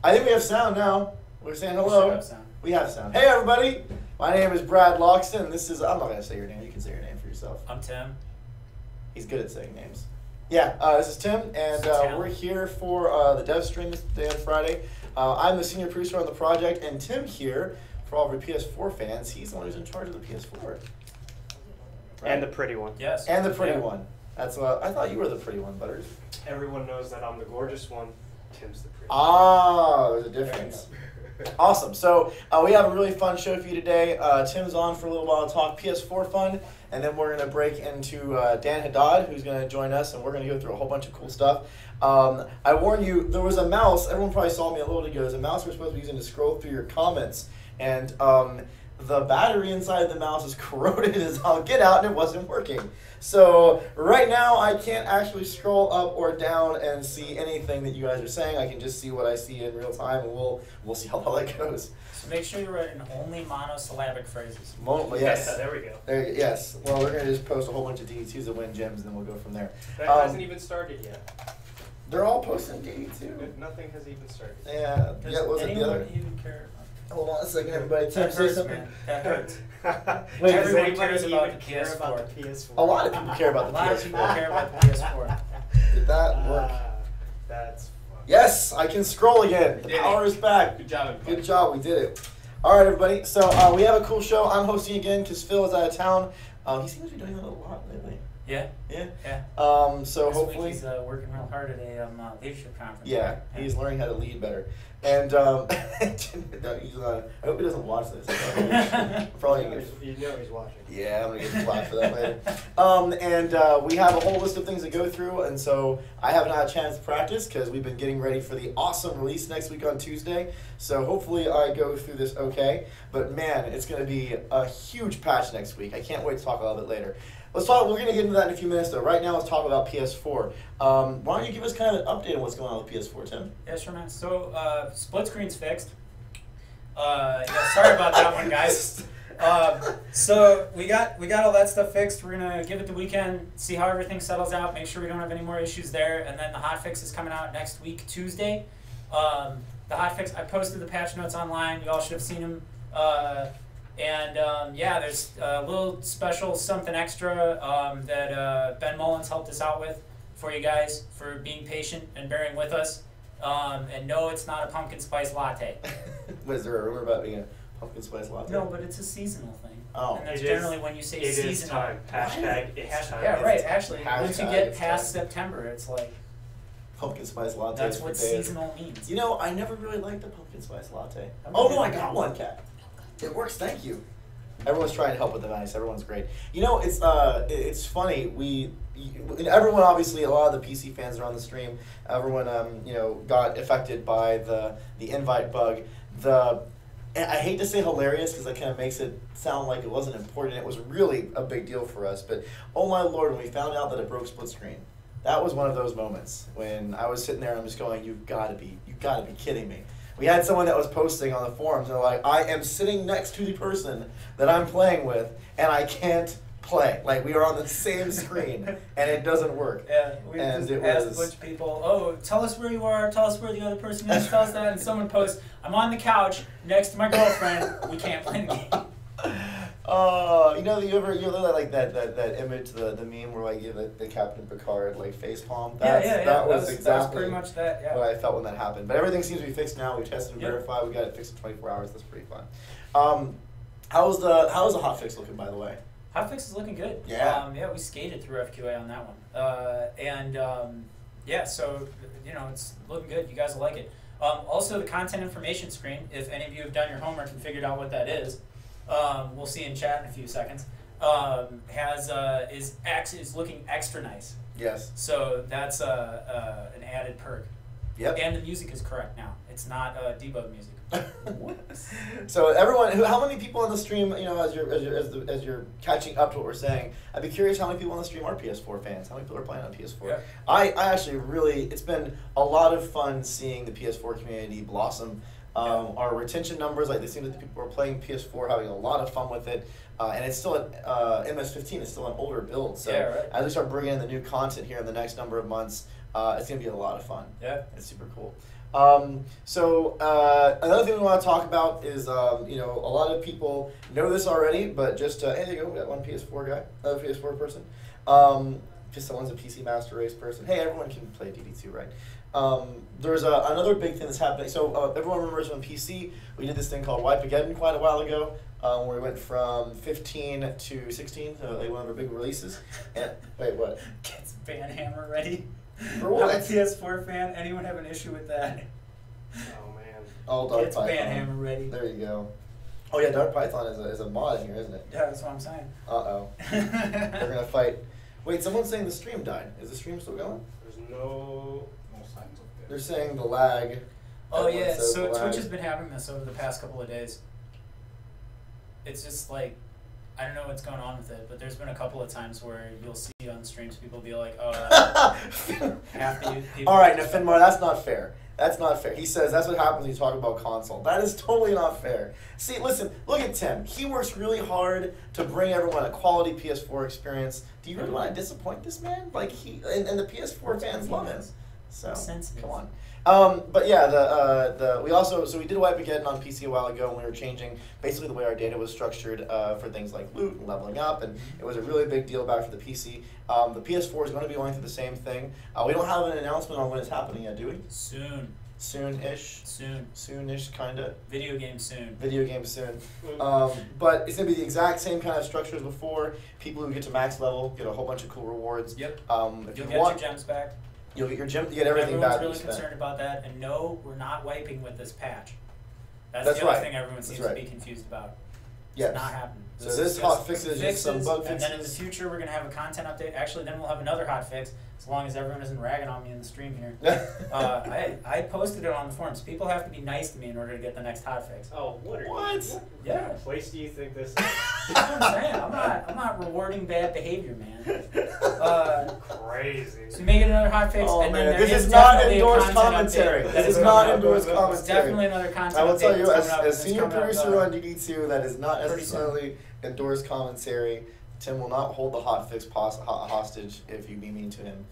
I think we have sound now. We're saying hello. We should have sound. We have sound. Hey, everybody. My name is Brad Loxton. This is, I'm not going to say your name. You can say your name for yourself. I'm Tim. He's good at saying names. Yeah, this is Tim, and we're here for the Devstream this day on Friday. I'm the senior producer on the project, and Tim here, for all of our PS4 fans, he's the one who's in charge of the PS4. Right? And the pretty one. Yes. And the pretty one. That's I thought you were the pretty one, Butters. Everyone knows that I'm the gorgeous one. Tim's the pretty one. Ah, there's a difference. Awesome. So we have a really fun show for you today. Tim's on for a little while to talk PS4 fun, and then we're going to break into Dan Haddad, who's going to join us, and we're going to go through a whole bunch of cool stuff. I warn you, there was a mouse. Everyone probably saw me a little ago. There's a mouse we're supposed to be using to scroll through your comments, and the battery inside the mouse is corroded as I'll get out, and it wasn't working. So right now, I can't actually scroll up or down and see anything that you guys are saying. I can just see what I see in real time, and we'll see how well that goes. So make sure you're writing only monosyllabic phrases. Yes. Yeah, there we go. Yes. Well, we're going to just post a whole bunch of DD2s that win gems, and then we'll go from there. That hasn't even started yet. They're all posting DD2. Nothing has even started. Yeah. Does Was it the anyone other? even care? Hold on a second, everybody. Tim, That say hurts, something. man. That hurts. Wait, does everyone anybody cares about even the care PS4? about the PS4? A lot of people care about A the lot PS4. of people care about the PS4. Did that work? That's fun. Yes, I can scroll again. The Did it. power is back. Good job, everybody. Good job, we did it. All right, everybody. So we have a cool show. I'm hosting again because Phil is out of town. He seems to be doing that a lot lately. Yeah. Yeah. Yeah. So This hopefully. week he's working real hard at a leadership conference. Yeah, right? he's learning how to lead better. And I hope he doesn't watch this. Probably gonna get, You know he's watching. yeah, I'm gonna get flack for that later. We have a whole list of things to go through, and so I haven't had a chance to practice because we've been getting ready for the awesome release next week on Tuesday. So hopefully I go through this okay. But man, it's gonna be a huge patch next week. I can't wait to talk about it later. We're going to get into that in a few minutes, though. Right now, let's talk about PS4. Why don't you give us kind of an update on what's going on with PS4, Tim? Yeah, sure, man. So, split screen's fixed. Yeah, sorry about that one, guys. So we got all that stuff fixed. We're gonna give it the weekend, see how everything settles out, make sure we don't have any more issues there, and then the hotfix is coming out next week, Tuesday. The hotfix, I posted the patch notes online. You all should have seen them. Yeah, there's a little special something extra that Ben Mullins helped us out with for you guys for being patient and bearing with us. And no, it's not a pumpkin spice latte. Was there a rumor about being a pumpkin spice latte? No, but it's a seasonal thing. Oh. And that's It is- generally when you say It seasonal. is time. Hashtag it's time. Yeah, right. Actually, once you Hashtag get it's past time. September, it's like Pumpkin spice latte. that's for what days. seasonal means. You know, I never really liked the pumpkin spice latte. I'm Oh, gonna no, I get got one. one, Cat. It works, thank you. Everyone's trying to help with the ice. Everyone's great. You know, it's funny. Everyone, obviously, a lot of the PC fans are on the stream. Everyone, got affected by the invite bug. And I hate to say hilarious because that kind of makes it sound like it wasn't important. It was really a big deal for us. But oh my lord, when we found out that it broke split screen, that was one of those moments when I was sitting there and I'm just going, "You've got to be kidding me." We had someone that was posting on the forums and they're like, "I am sitting next to the person that I'm playing with and I can't play. Like, we are on the same screen and it doesn't work." Yeah, we And just it asked was- a bunch of people, "Oh, tell us where you are. Tell us where the other person is. Tell us that." And someone posts, "I'm on the couch next to my girlfriend. We can't play the game." You ever like that image, the meme where I give the Captain Picard like face palm? Yeah. That was that exactly was pretty much that. Yeah. what I felt when that happened. But everything seems to be fixed now. We tested and Yep. verified. We got it fixed in 24 hours. That's pretty fun. How's the hotfix looking, by the way? Hotfix is looking good. Yeah. We skated through FQA on that one. So it's looking good. You guys will like it. Also, the content information screen, if any of you have done your homework and figured out what that is, we'll see in chat in a few seconds, is looking extra nice. Yes. So that's an added perk. Yep. And the music is correct now. It's not debug music. So everyone, how many people on the stream, as you're catching up to what we're saying, I'd be curious how many people on the stream are PS4 fans. How many people are playing on PS4? Yeah. I actually really, it's been a lot of fun seeing the PS4 community blossom. Our retention numbers, like, they seem that the people are playing PS4, having a lot of fun with it. And it's still MS-15 is still an older build. So Yeah, right. as we start bringing in the new content here in the next number of months, it's going to be a lot of fun. Yeah. It's super cool. Another thing we want to talk about is, you know, a lot of people know this already, but just, hey, there you go, we got one PS4 guy, another PS4 person. Just someone's a PC Master Race person. Hey, everyone can play DD2, right? There's another big thing that's happening. So everyone remembers on PC, we did this thing called Wipeageddon quite a while ago, where we went from 15 to 16, like one of our big releases. And, wait, what? Gets Banhammer ready. For what? I'm a PS4 fan. Anyone have an issue with that? Oh man. All Dark Gets Python. Banhammer ready. There you go. Oh yeah, Dark Python is a mod in here, isn't it? Yeah, that's what I'm saying. Uh-oh. They're gonna fight. Wait, someone's saying the stream died. Is the stream still going? There's no signs of They're saying the lag. Oh Everyone yeah, says so the Twitch lag. has been having this over the past couple of days. It's just like, I don't know what's going on with it, but there's been a couple of times where you'll see on streams people be like, oh, half the people. All right, now Finmar, that's not fair. That's not fair. He says that's what happens when you talk about console. That is totally not fair. See, listen, look at Tim. He works really hard to bring everyone a quality PS4 experience. Do you really want to disappoint this man? Like and the PS4 fans love him. So Sensitive. come on. But yeah, we did Wipeageddon on PC a while ago, and we were changing basically the way our data was structured for things like loot and leveling up, and it was a really big deal back for the PC. The PS4 is going to be going through the same thing. We don't have an announcement on when it's happening yet, do we? Soon. Soon-ish. Soon. Soon-ish, kinda. Video game soon. Video game soon. But it's going to be the exact same kind of structure as before. People who get to max level get a whole bunch of cool rewards. Yep. If You'll you get want, your gems back. you'll get your gem. You get everything Everyone's back. really you spent. concerned about that, and no, we're not wiping with this patch. That's That's the other right. thing everyone That's seems right. to be confused about. Yes. It's not happening. So This this is hot just fix is just some bug and then in the fixes. future we're gonna have a content update. Actually, then we'll have another hot fix, as long as everyone isn't ragging on me in the stream here. I posted it on the forums. People have to be nice to me in order to get the next hot fix. Oh, what are What? you? Yeah. What place do you think this is? That's what I'm saying. I'm not rewarding bad behavior, man. Crazy. So you make it another hot fix, Oh and man, then there this is is not definitely a endorsed content commentary. update. This is That's not coming up. endorsed It's commentary. definitely another content I will update tell you, that's coming up. as It's senior coming up, producer on DD2, that is not pretty soon. necessarily endorsed commentary. Tim will not hold the hot fix hostage if you be mean to him.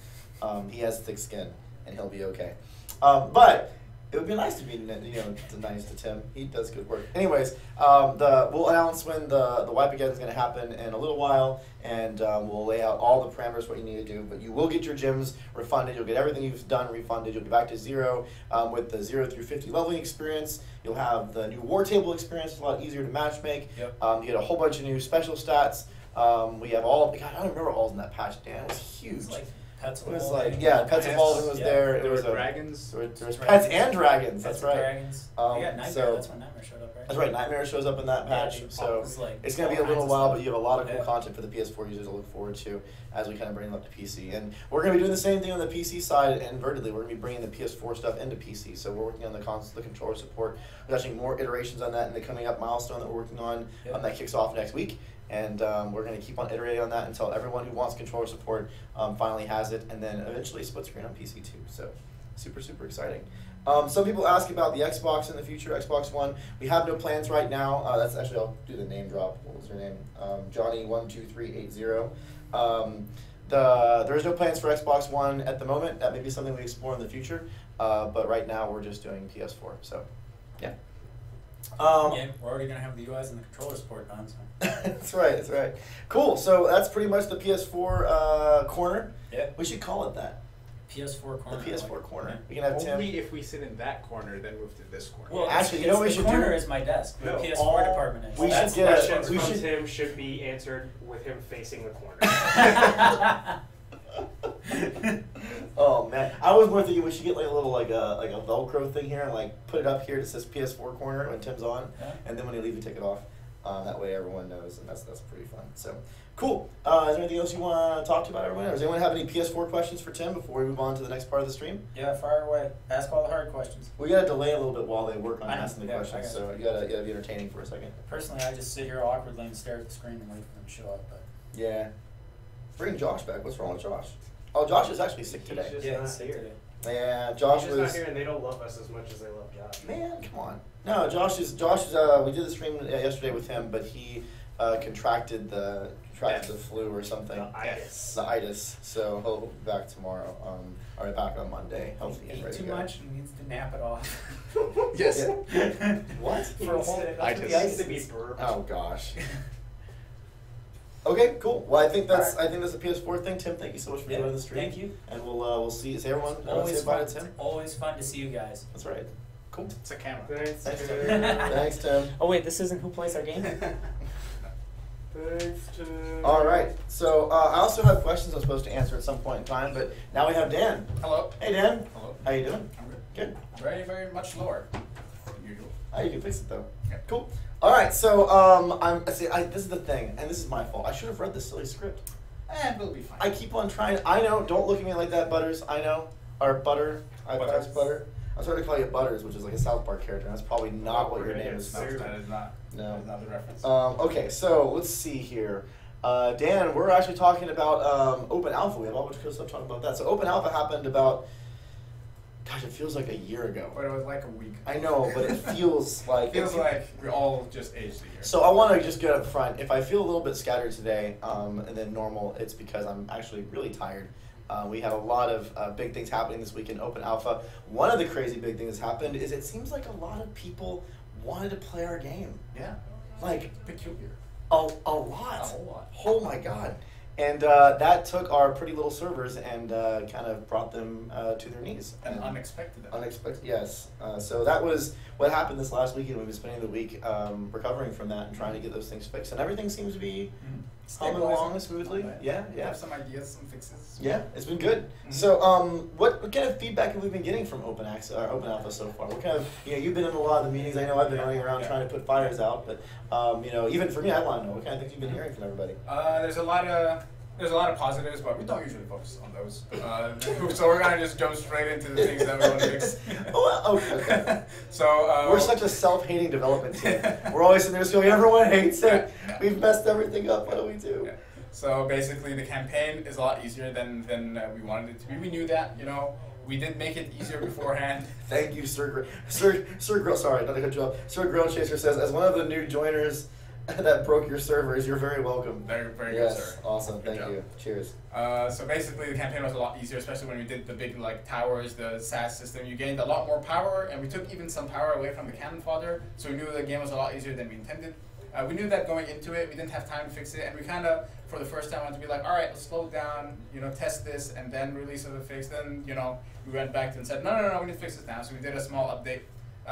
He has thick skin, and he'll be okay. But it would be nice to be, nice to Tim. He does good work. Anyways, we'll announce when the Wipeageddon is going to happen in a little while, and we'll lay out all the parameters what you need to do. But you will get your gems refunded. You'll get everything you've done refunded. You'll be back to 0 with the 0 through 50 leveling experience. You'll have the new war table experience. It's a lot easier to matchmake. Yep. You get a whole bunch of new special stats. We have all. God, I don't remember all in that patch. Dan, it was huge. It was like Pets It was Evolving. like, yeah, Pets Evolving was Yeah. there. There was were a dragons. There was Dragons. pets and dragons. Pets That's and right. Dragons. Um, Yeah, Nightmare. so- That's when Nightmare showed up, right? That's right. Nightmare shows up in that patch. Yeah, dude. So It's like it's going to be a all little kinds of while, stuff. but you have a lot of cool Yeah. content for the PS4 users to look forward to as we kind of bring them up to PC. And we're going to be doing the same thing on the PC side invertedly. We're going to be bringing the PS4 stuff into PC. So we're working on the controller support. There's actually more iterations on that in the coming up milestone that we're working on. Yep. That kicks off next week. And we're going to keep on iterating on that until everyone who wants controller support finally has it, and then eventually split screen on PC too. So super, super exciting. Some people ask about the Xbox in the future, Xbox One. We have no plans right now. That's actually, I'll do the name drop. What was her name? Johnny12380. There is no plans for Xbox One at the moment. That may be something we explore in the future. But right now we're just doing PS4. So yeah. Yeah, we're already gonna have the UIs and the controller support done. So. That's right. That's right. Cool. So that's pretty much the PS4 corner. Yeah. We should call it that. PS4 corner. The PS4 like, corner. yeah. We can have Tim. Only if we sit in that corner, then move to this corner. Well, Actually, you it's know what we the should corner do? is my desk. The No, PS4 all- department is. we should That's get my a- Questions corner. we from should- Tim should be answered with him facing the corner. Oh man, I was more thinking we should get like a little like a Velcro thing here and like put it up here that says PS4 corner when Tim's on, Yeah. and then when you leave, you take it off. That way everyone knows, and that's pretty fun. So cool. Is there anything else you want to talk to about everyone? Or does anyone have any PS4 questions for Tim before we move on to the next part of the stream? Yeah, fire away. Ask all the hard questions. We gotta delay a little bit while they work on I know, asking the yeah, I questions, got so you gotta be entertaining for a second. Personally, I just sit here awkwardly and stare at the screen and wait for them to show up. But Yeah. Bring Josh back. What's wrong with Josh? Oh, Josh is actually sick today. He's just yeah, not he's sick here. today. Yeah, Josh He's just was. not here, and they don't love us as much as they love Josh. Man, come on. No, Josh is. We did the stream yesterday with him, but he contracted the flu or something. The itis. The itis. So he'll be back tomorrow. Or back on Monday. Hopefully he's Ate ready too to go. much and needs to nap it off. Yes. What? For a whole itis. He needs to be burped. Oh gosh. Okay, cool. Well, I think that's the PS4 thing. Tim, thank you so much for joining the stream. Thank you. And we'll see. Say everyone. Always say bye fun. to Tim. Always fun to see you guys. That's right. Cool. It's a camera. Thanks, Thanks, Tim. Tim. Thanks, Tim. Oh wait, this isn't who plays our game. Thanks, Tim. All right. So I also have questions I'm supposed to answer at some point in time, but now we have Dan. Hello. Hey, Dan. Hello. How you doing? I'm good. Good. Very, very much lower than usual. Oh, you can fix it though. Yeah. Cool. All right. So this is the thing, and this is my fault. I should have read this silly script. We'll be fine. I keep on trying. I know. Don't look at me like that, Butters. I know. Or Butter. I Butters. pass Butter. I'm starting to call you Butters, which is like a South Park character. And that's probably not what your name is. No, that is not. No. That is not the reference. Okay, so let's see here. Dan, we're actually talking about Open Alpha. We have a whole bunch of cool stuff talking about that. So Open Alpha happened about, gosh, it feels like a year ago. But it was like a week. I know, but it feels like... Feels like we all just aged a year. So I want to just get up front. If I feel a little bit scattered today than normal, it's because I'm actually really tired. We have a lot of big things happening this week in Open Alpha. One of the crazy big things that's happened is it seems like a lot of people wanted to play our game. Yeah. Like, Peculiar. a lot. A whole lot. Oh my god. And that took our pretty little servers and kind of brought them to their knees. And unexpected. Unexpected, yes. So that was what happened this last weekend. We've been spending the week recovering from that and trying to get those things fixed. And everything seems to be humming along smoothly. Yeah, We yeah. have some ideas, some fixes. Yeah, it's been good. Mhm. So, what kind of feedback have we been getting from Open Alpha so far? What kind of, you've been in a lot of the meetings. I know I've been running around trying to put fires out, but even for me, I want to know what kind of things you've been hearing from everybody. There's a lot of positives, but we don't usually focus on those. So we're gonna just jump straight into the things that we want to fix. Okay. So We're such a self-hating development team. We're always sitting there just going, everyone hates it. Yeah. We've messed everything up. What do we do? Yeah. So basically, the campaign is a lot easier than we wanted it to be. We knew that, we did make it easier beforehand. Thank you, Sir Grill. Sorry, not a good job. Sir Grill Chaser says, as one of the new joiners that broke your servers, you're very welcome. Very, very Yes, good, sir. awesome. Good Thank job. you. Cheers. So basically, the campaign was a lot easier, especially when we did the big towers, the SAS system. You gained a lot more power, and we took even some power away from the cannon fodder. So we knew the game was a lot easier than we intended. We knew that going into it, we didn't have time to fix it, and we kind of, for the first time, wanted to be like, all right, let's slow down, test this, and then release the fix. Then, we went back and said, no, we need to fix this now. So we did a small update.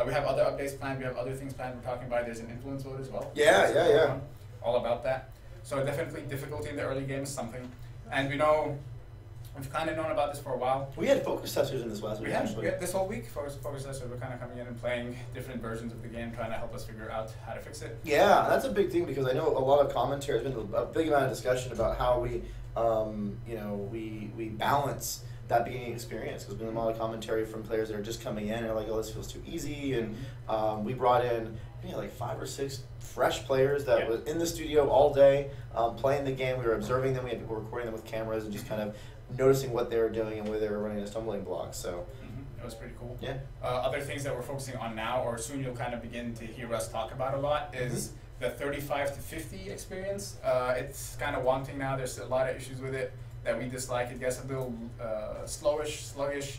We have other updates planned. We have other things planned. We're talking about there's an influence mode as well. Yeah. All about that. So definitely difficulty in the early game is something. And we've kind of known about this for a while. We had focus testers in this last week, We actually. had this whole week, focus testers were kind of coming in and playing different versions of the game, trying to help us figure out how to fix it. Yeah, that's a big thing because I know a lot of commentary, there's been a big amount of discussion about how we balance that beginning experience. Because there's been a lot of commentary from players that are just coming in and are like, oh, this feels too easy. And we brought in like 5 or 6 fresh players that were in the studio all day playing the game. We were observing them. We had people recording them with cameras and just kind of noticing what they were doing and where they were running into stumbling blocks. So. It was pretty cool. Yeah. Other things that we're focusing on now, or soon you'll kind of begin to hear us talk about a lot, is the 35 to 50 experience. It's kind of wanting now. There's a lot of issues with it that we dislike. It gets a little sluggish.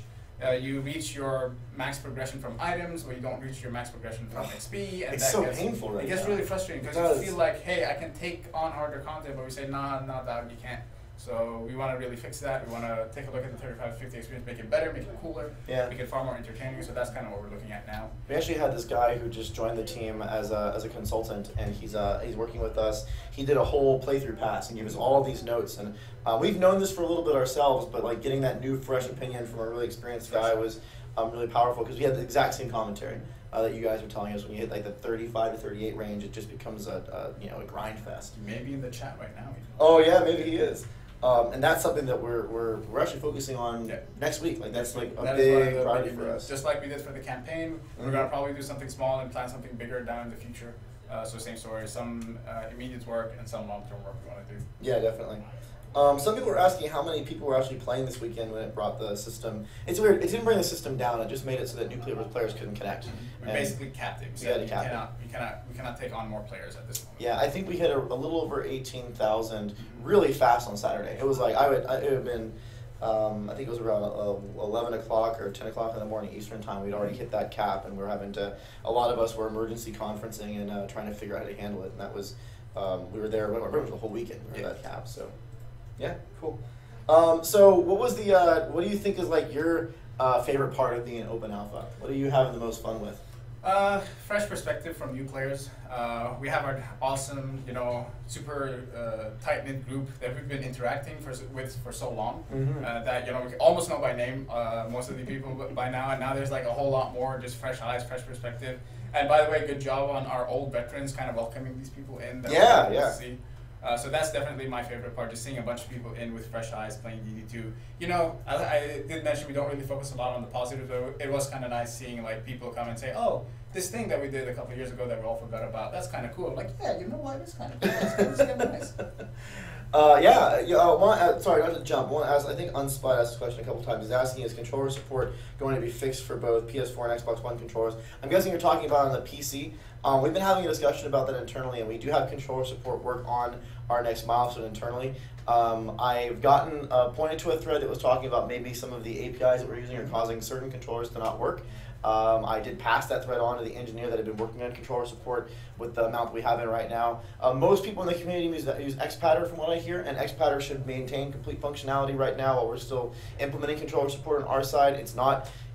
You reach your max progression from items, but you don't reach your max progression from XP. And It's that so gets, painful right It gets now. really frustrating because you feel like, hey, I can take on harder content, but we say, nah, not that, you can't. So we want to really fix that. We want to take a look at the 35 to 50 experience, make it better, make it cooler, make it far more entertaining. So that's kind of what we're looking at now. We actually had this guy who just joined the team as a consultant, and he's working with us. He did a whole playthrough pass and gave us all these notes, and we've known this for a little bit ourselves, but like getting that new fresh opinion from a really experienced guy was really powerful because we had the exact same commentary that you guys were telling us. When you hit like the 35 to 38 range, it just becomes a grind fest. Maybe in the chat right now. Oh yeah, maybe he is. And that's something that we're actually focusing on next week. Like that's like a big priority for us. Just like we did for the campaign, we're gonna probably do something small and plan something bigger down in the future. So same story, some immediate work and some long-term work we want to do. Yeah, definitely. Some people were asking how many people were actually playing this weekend when it brought the system. It's weird. It didn't bring the system down. It just made it so that new players couldn't connect. We basically capped it. We Yeah, said capped we cannot take on more players at this moment. Yeah, I think we hit a little over 18,000 really fast on Saturday. It was like it would have been. I think it was around 11 o'clock or 10 o'clock in the morning Eastern time. We'd already hit that cap, and we were having to. A lot of us were emergency conferencing and trying to figure out how to handle it. And that was we were there pretty much the whole weekend. We were at that cap, so. Yeah, cool. So what was the what do you think is like your favorite part of being an open alpha? What are you having the most fun with? Fresh perspective from new players. We have our awesome, super tight-knit group that we've been interacting with for so long that we almost know by name most of the people by now, and now there's like a whole lot more just fresh eyes, fresh perspective. And by the way, good job on our old veterans kind of welcoming these people in. That Yeah, we're able yeah. to see. So that's definitely my favorite part, just seeing a bunch of people in with fresh eyes playing DD2. I did mention we don't really focus a lot on the positive, though. It was kind of nice seeing like people come and say, oh, this thing that we did a couple of years ago that we all forgot about, that's kind of cool. I'm like, yeah, you know what, it's kind of cool. It's kind of nice. Sorry, not to jump. I think Unspot asked this question a couple times. He's asking, is controller support going to be fixed for both PS4 and Xbox One controllers? I'm guessing you're talking about on the PC. We've been having a discussion about that internally, and we do have controller support work on our next milestone internally. I've gotten pointed to a thread that was talking about maybe some of the APIs that we're using are causing certain controllers to not work. I did pass that thread on to the engineer that had been working on controller support with the amount that we have in right now. Most people in the community use XPattern from what I hear, and XPattern should maintain complete functionality right now while we're still implementing controller support on our side.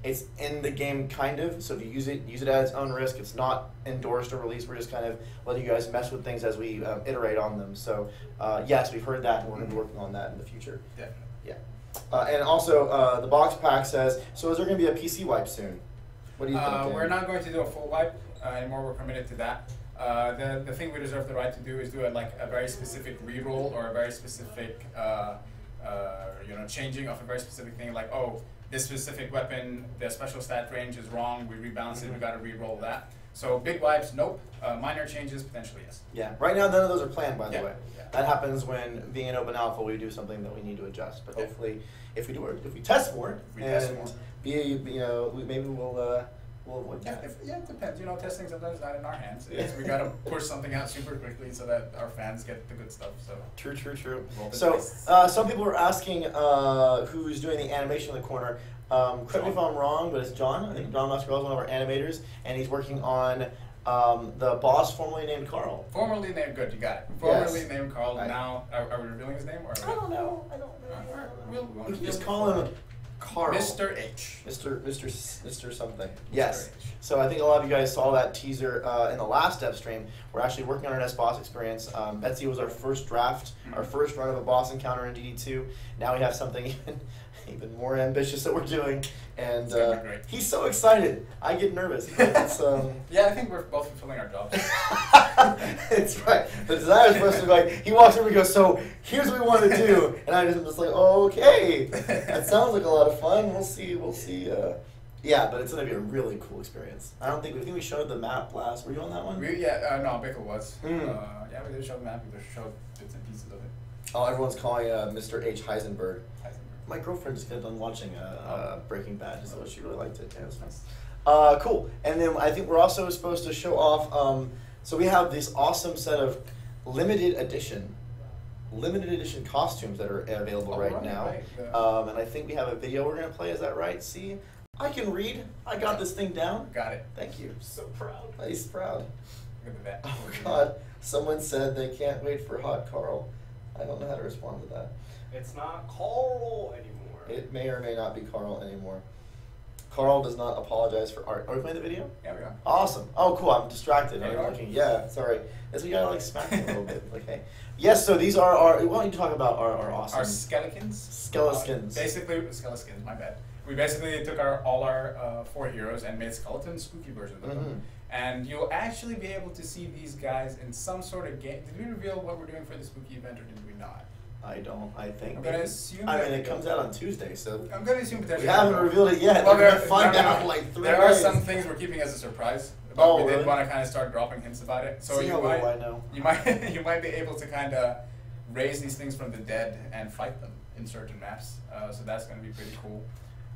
It's in the game kind of, so if you use it at its own risk. It's not endorsed or released. We're just kind of letting you guys mess with things as we iterate on them. So yes, we've heard that, and we're going to be working on that in the future. Definitely. Yeah. And also, the box pack says, so is there going to be a PC wipe soon? What do you think? We're not going to do a full wipe anymore. We're committed to that. The thing we reserve the right to do is do a very specific reroll or a very specific changing of a very specific thing, like, oh, this specific weapon, the special stat range is wrong, we rebalance it, we got to re-roll that. So big wipes, nope. Minor changes, potentially yes. Yeah, right now none of those are planned, by the Yeah. way. Yeah. That happens when being an open alpha, we do something that we need to adjust. But hopefully, if we test more, maybe we'll avoid that. It depends. Testing sometimes not in our hands. We got to push something out super quickly so that our fans get the good stuff. So True. Roll the So dice. some people are asking who's doing the animation in the corner. Correct me if I'm wrong, but it's John. I think John Mascarell is one of our animators, and he's working on the boss formerly named Carl. Formerly named, good, you got it. Formerly named Carl. Now, are we revealing his name? Or I don't know. We'll We can just call him Carl. Mr. H. Mr. something. Yes. H. So I think a lot of you guys saw that teaser in the last Devstream. We're actually working on our next boss experience. Betsy was our first draft, our first run of a boss encounter in DD2. Now we have something even more ambitious that we're doing, and It's gonna be great. he's so excited. I get nervous. It's, Yeah, I think we're both fulfilling our jobs. it's right. The designer's supposed to be like, he walks over and goes, so here's what we want to do, and I'm just like, okay, that sounds like a lot of fun. We'll see. Yeah, but it's gonna be a really cool experience. I think we showed the map last. Were you on that one? No, Bickle was. We did show the map. We showed bits and pieces of it. Oh, everyone's calling Mr. H. Heisenberg. My girlfriend just got done watching Breaking Bad, just so she really liked it. Yeah, it was nice. Cool. And then I think we're also supposed to show off. So we have this awesome set of limited edition costumes that are available right now. Right, yeah. And I think we have a video we're gonna play. Is that right? See, I can read. I got this thing down. Got it. Thank you. So proud. He's proud. Look at that. Oh God! Someone said they can't wait for Hot Carl. I don't know how to respond to that. It's not Carl anymore. It may or may not be Carl anymore. Carl does not apologize for art. Are we playing the video? Yeah, we are. Awesome. Oh, cool. I'm distracted. There I'm you are. looking. Yeah, sorry. Yes, we gotta smack him a little bit. Okay. Yes. So these are our. Why don't you talk about our awesome Our skeletons. skeletons? Basically, skeletons. My bad. We basically took all our 4 heroes and made skeleton spooky versions of them. And you'll actually be able to see these guys in some sort of game. Did we reveal what we're doing for the spooky event, or did we not? I don't. I think. I'm gonna assume. I that mean, we it comes out on Tuesday, so I'm gonna assume we potentially. haven't revealed it yet. Well, We're gonna find out in like 3 There are days. some things we're keeping as a surprise but Oh, we did really? want to kind of start dropping hints about it. So See you how might, little I know. you might you might be able to kind of raise these things from the dead and fight them in certain maps. So that's going to be pretty cool.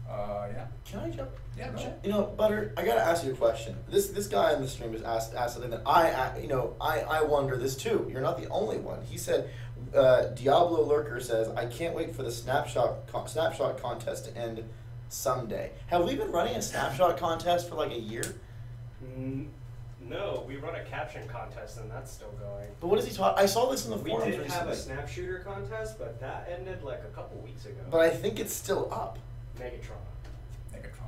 Yeah. Can I jump? Yeah, sure. You know, Butter, I gotta ask you a question. This guy in the stream has asked something that I wonder this too. You're not the only one. He said, Diablo Lurker says, I can't wait for the snapshot contest to end someday. Have we been running a snapshot contest for like a year? No, we run a caption contest and that's still going. But what is he talking? I saw this in the We forums did have recently. a snap shooter contest, but that ended like a couple weeks ago. But I think it's still up. Megatron.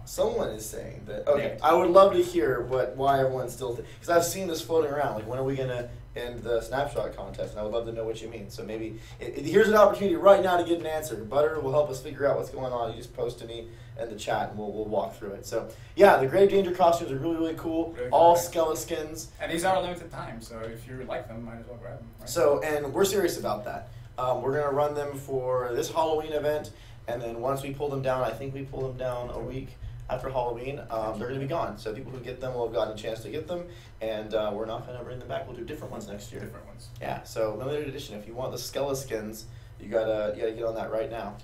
Someone is saying that. Okay, I would love to hear why everyone's still because I've seen this floating around. Like, when are we gonna end the snapshot contest? And I would love to know what you mean. So maybe here's an opportunity right now to get an answer. Butter will help us figure out what's going on. You just post to me in the chat, and we'll walk through it. So yeah, the Grave Danger costumes are really cool. Really All cool. skeletons. And these are limited time, so if you like them, might as well grab them. Right? So, and we're serious about that. We're gonna run them for this Halloween event, and then once we pull them down, I think we pull them down a week after Halloween, they're going to be gone. So people who get them will have gotten a chance to get them, and we're not going to bring them back. We'll do different ones next year. Different ones. Yeah, so limited edition. If you want the skeletons, you gotta get on that right now.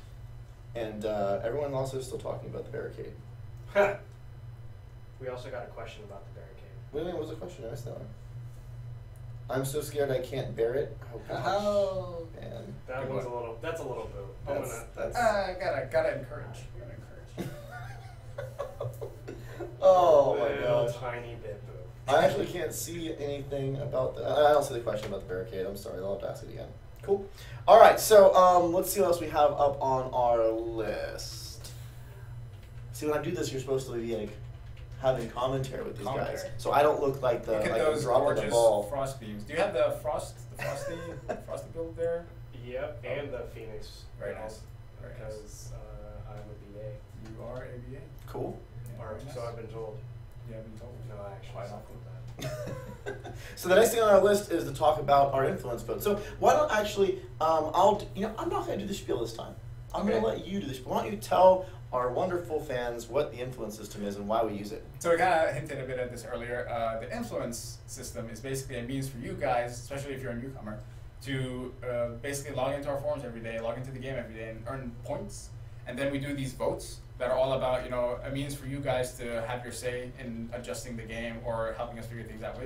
And everyone also is still talking about the barricade. We also got a question about the barricade. Wait, what was the question? I missed that one. I'm so scared I can't bear it. Oh gosh. Oh. Man. That Good one's one. that's a little boo. That's Gotta encourage. oh my little gosh. tiny bit boo. I actually can't see anything about the. I don't see the question about the barricade. I'm sorry. I'll have to ask it again. Cool. All right. So let's see what else we have up on our list. See, when I do this, you're supposed to be like having commentary with these guys, so I don't look like the Look at like those dropping the gorgeous ball. frost beams. Do you have the frosty build there? Yep, and the Phoenix. Very build, nice. Very nice. Because I'm a BA. You are ABA. Cool. Yeah, Or very nice. so I've been told. You have been told. No, I actually Quite suck often. with that. So the next thing on our list is to talk about our influence vote. So why don't actually, I'm not going to do the spiel this time. I'm going to let you do the spiel. Why don't you tell our wonderful fans what the influence system is and why we use it? So we kind of hinted a bit at this earlier. The influence system is basically a means for you guys, especially if you're a newcomer, to basically log into our forums every day, log into the game every day, and earn points. And then we do these votes that are all about, a means for you guys to have your say in adjusting the game or helping us figure things out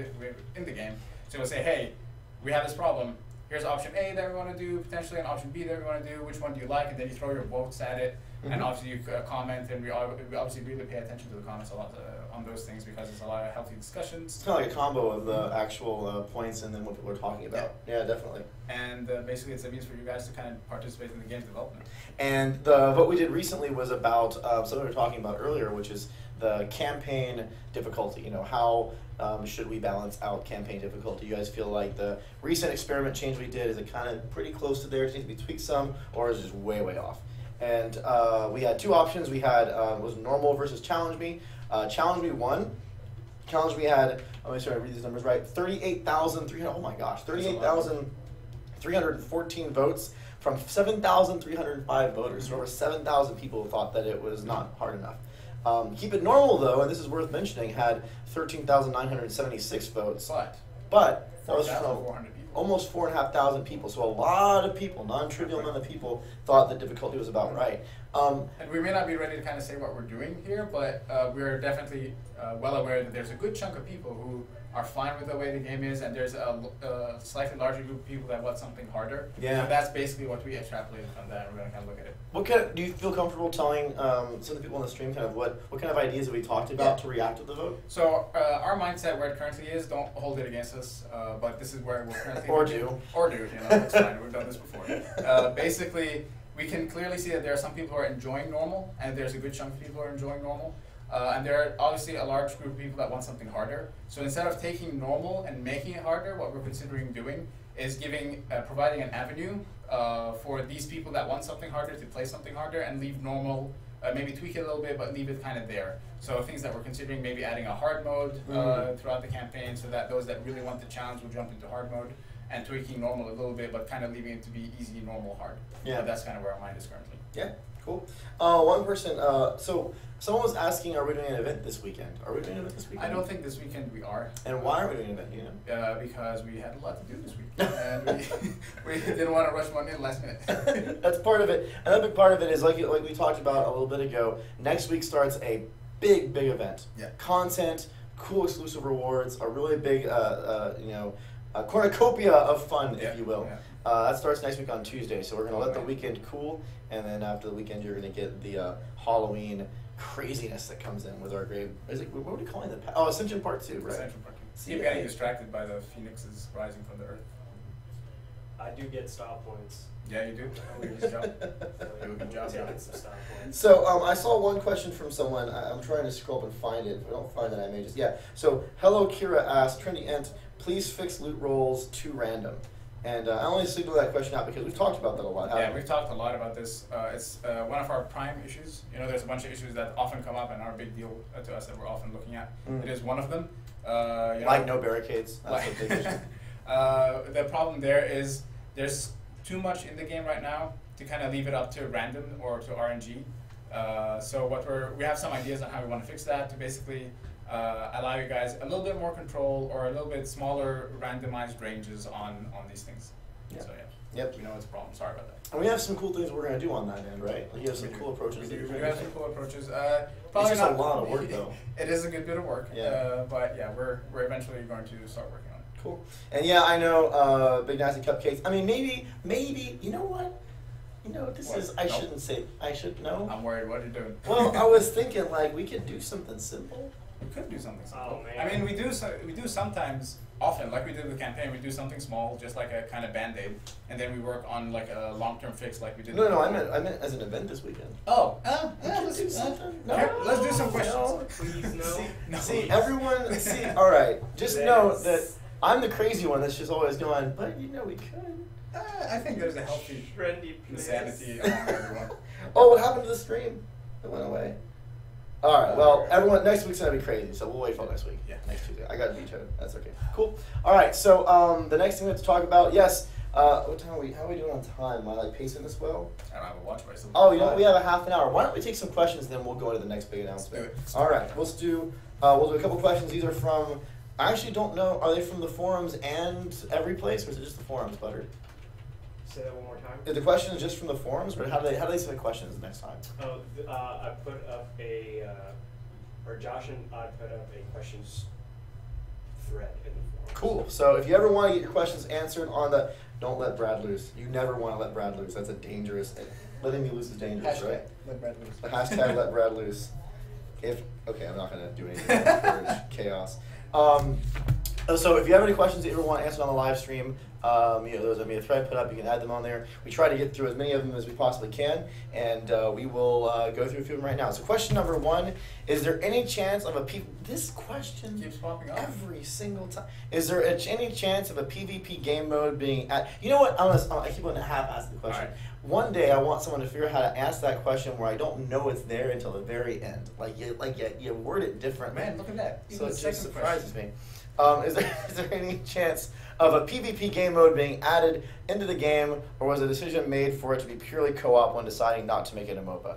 in the game. So we'll say, hey, we have this problem. Here's option A that we want to do, potentially, and option B that we want to do. Which one do you like? And then you throw your votes at it. And obviously you comment, and we obviously really pay attention to the comments a lot on those things because there's a lot of healthy discussions. It's kind of like a combo of the actual points and then what people are talking about. Yeah, definitely. And basically it's a means for you guys to kind of participate in the game's development. And what we did recently was about something we were talking about earlier, which is the campaign difficulty. How should we balance out campaign difficulty? You guys feel like the recent experiment change we did, is it kind of pretty close to there? Does it need to be tweaked some, or is it just way off? And we had two options. We had was normal versus challenge me. Challenge me won. Challenge me had, let me start to read these numbers right. 38,300. Oh my gosh, 38,314 votes from 7,305 voters. So over 7,000 people thought that it was not hard enough. Keep it normal though, and this is worth mentioning, had 13,976 votes. But that was from 4,400 people. almost 4,500 people. So a lot of people, non-trivial amount of people, thought that difficulty was about right. And we may not be ready to kind of say what we're doing here, but we're definitely well aware that there's a good chunk of people who are fine with the way the game is, and there's a slightly larger group of people that want something harder. Yeah. So that's basically what we extrapolated from that, and we're going to kind of look at it. What kind of, do you feel comfortable telling some of the people on the stream kind of what kind of ideas have we talked about to react to the vote? So our mindset where it currently is, don't hold it against us, but this is where we're currently Or do. It's fine, we've done this before. Basically, we can clearly see that there are some people who are enjoying normal, and there's a good chunk of people who are enjoying normal. And there are obviously a large group of people that want something harder. So instead of taking normal and making it harder, what we're considering doing is providing an avenue for these people that want something harder to play something harder and leave normal, maybe tweak it a little bit, but leave it kind of there. So things that we're considering, maybe adding a hard mode throughout the campaign so that those that really want the challenge will jump into hard mode, and tweaking normal a little bit, but kind of leaving it to be easy, normal, hard. Yeah. But that's kind of where our mind is currently. Yeah. Cool. One person. So someone was asking, "Are we doing an event this weekend? Are we doing an event this weekend?" I don't think this weekend we are. And why are we doing an event? Do you know? Because we had a lot to do this week, and we didn't want to rush one in last minute. That's part of it. Another big part of it is like we talked about a little bit ago. Next week starts a big event. Yeah. Content, cool exclusive rewards, a really big a cornucopia of fun, if you will. Yeah. That starts next week on Tuesday. So we're gonna let the weekend cool, and then after the weekend, you're gonna get the Halloween craziness that comes in with our great. What are we calling it? Oh, Ascension Part 2, right? Ascension Part 2. See, Keep getting distracted by the phoenixes rising from the earth. I do get style points. Yeah, you do. Good job. Good job. Taking some style points. So I saw one question from someone. I'm trying to scroll up and find it. If I don't find it, I may just So Hello Kira asked Trinity Ent, please fix loot rolls to random. And I only singled that question out because we've talked about that a lot. Yeah, we've talked a lot about this. It's one of our prime issues. You know, there's a bunch of issues that often come up and are a big deal to us that we're often looking at. It is one of them. Like no barricades. That's a big issue. The problem there is there's too much in the game right now to kind of leave it up to random or to RNG. So we have some ideas on how we want to fix that to basically allow you guys a little bit more control or a little bit smaller randomized ranges on these things. Yeah. So Yep. we know it's a problem. Sorry about that. And we have some cool things we're going to do on that end, right? Like you have some We cool approaches. We that do. you're We gonna have some take. cool approaches. It's Probably just not a lot of work, though. It is a good bit of work. Yeah. But yeah, we're eventually going to start working on it. Cool. And yeah, I know Big Nasty Cupcakes. I mean, maybe, you know what? You know, this What? is, I Nope. shouldn't say, I should know. I'm worried. What are you doing? Well, I was thinking, like, we could do something simple. We could do something simple. Oh, man. I mean, we do sometimes, often, like we did with the campaign, we do something small, just like a kind of band-aid, and then we work on like a long-term fix like we did. No, I meant as an event this weekend. Oh, We could do something. No, let's do some questions. no. Please, no. No. See, everyone, all right, just know that I'm the crazy one that's just always going, but you know we could. I think there's a healthy Trendy place. insanity among everyone. Oh, what happened to the stream? It went away. All right. Well, everyone, next week's gonna be crazy, so we'll wait for next week. Yeah. Next Tuesday. I got vetoed. That's okay. Cool. All right. So the next thing we have to talk about, yes. What time are we? How are we doing on time? Am I like pacing this well? I don't have a watch, but I still. Oh, you know what? We have a half an hour. Why don't we take some questions, then we'll go into the next big announcement. do it. All right. We'll do a couple questions. These are from. I actually don't know. Are they from the forums and every place, or is it just the forums, Butter? Say that one more time. Is the questions just from the forums, or how do they submit questions next time? Oh, I put up or Josh and I put up a questions thread in the forum. Cool. So if you ever want to get your questions answered on the, don't let Brad lose. You never want to let Brad lose. That's a dangerous. Letting me lose is dangerous, right? Let Brad lose. The hashtag let Brad lose. Okay, I'm not gonna do anything to encourage chaos. So if you have any questions that you ever want answered on the live stream, there's gonna be a thread put up. You can add them on there. We try to get through as many of them as we possibly can, and we will go through a few of them right now. So question number one: is there any chance of this question Keeps popping up. every single time? Is there any chance of a PvP game mode being at? You know what? I keep on half asking the question. All right. One day I want someone to figure out how to ask that question where I don't know it's there until the very end. You word it differently. Man, look at that. So Even it the just second surprises question. me. Is there any chance of a PvP game mode being added into the game, or was a decision made for it to be purely co-op when deciding not to make it a MOBA?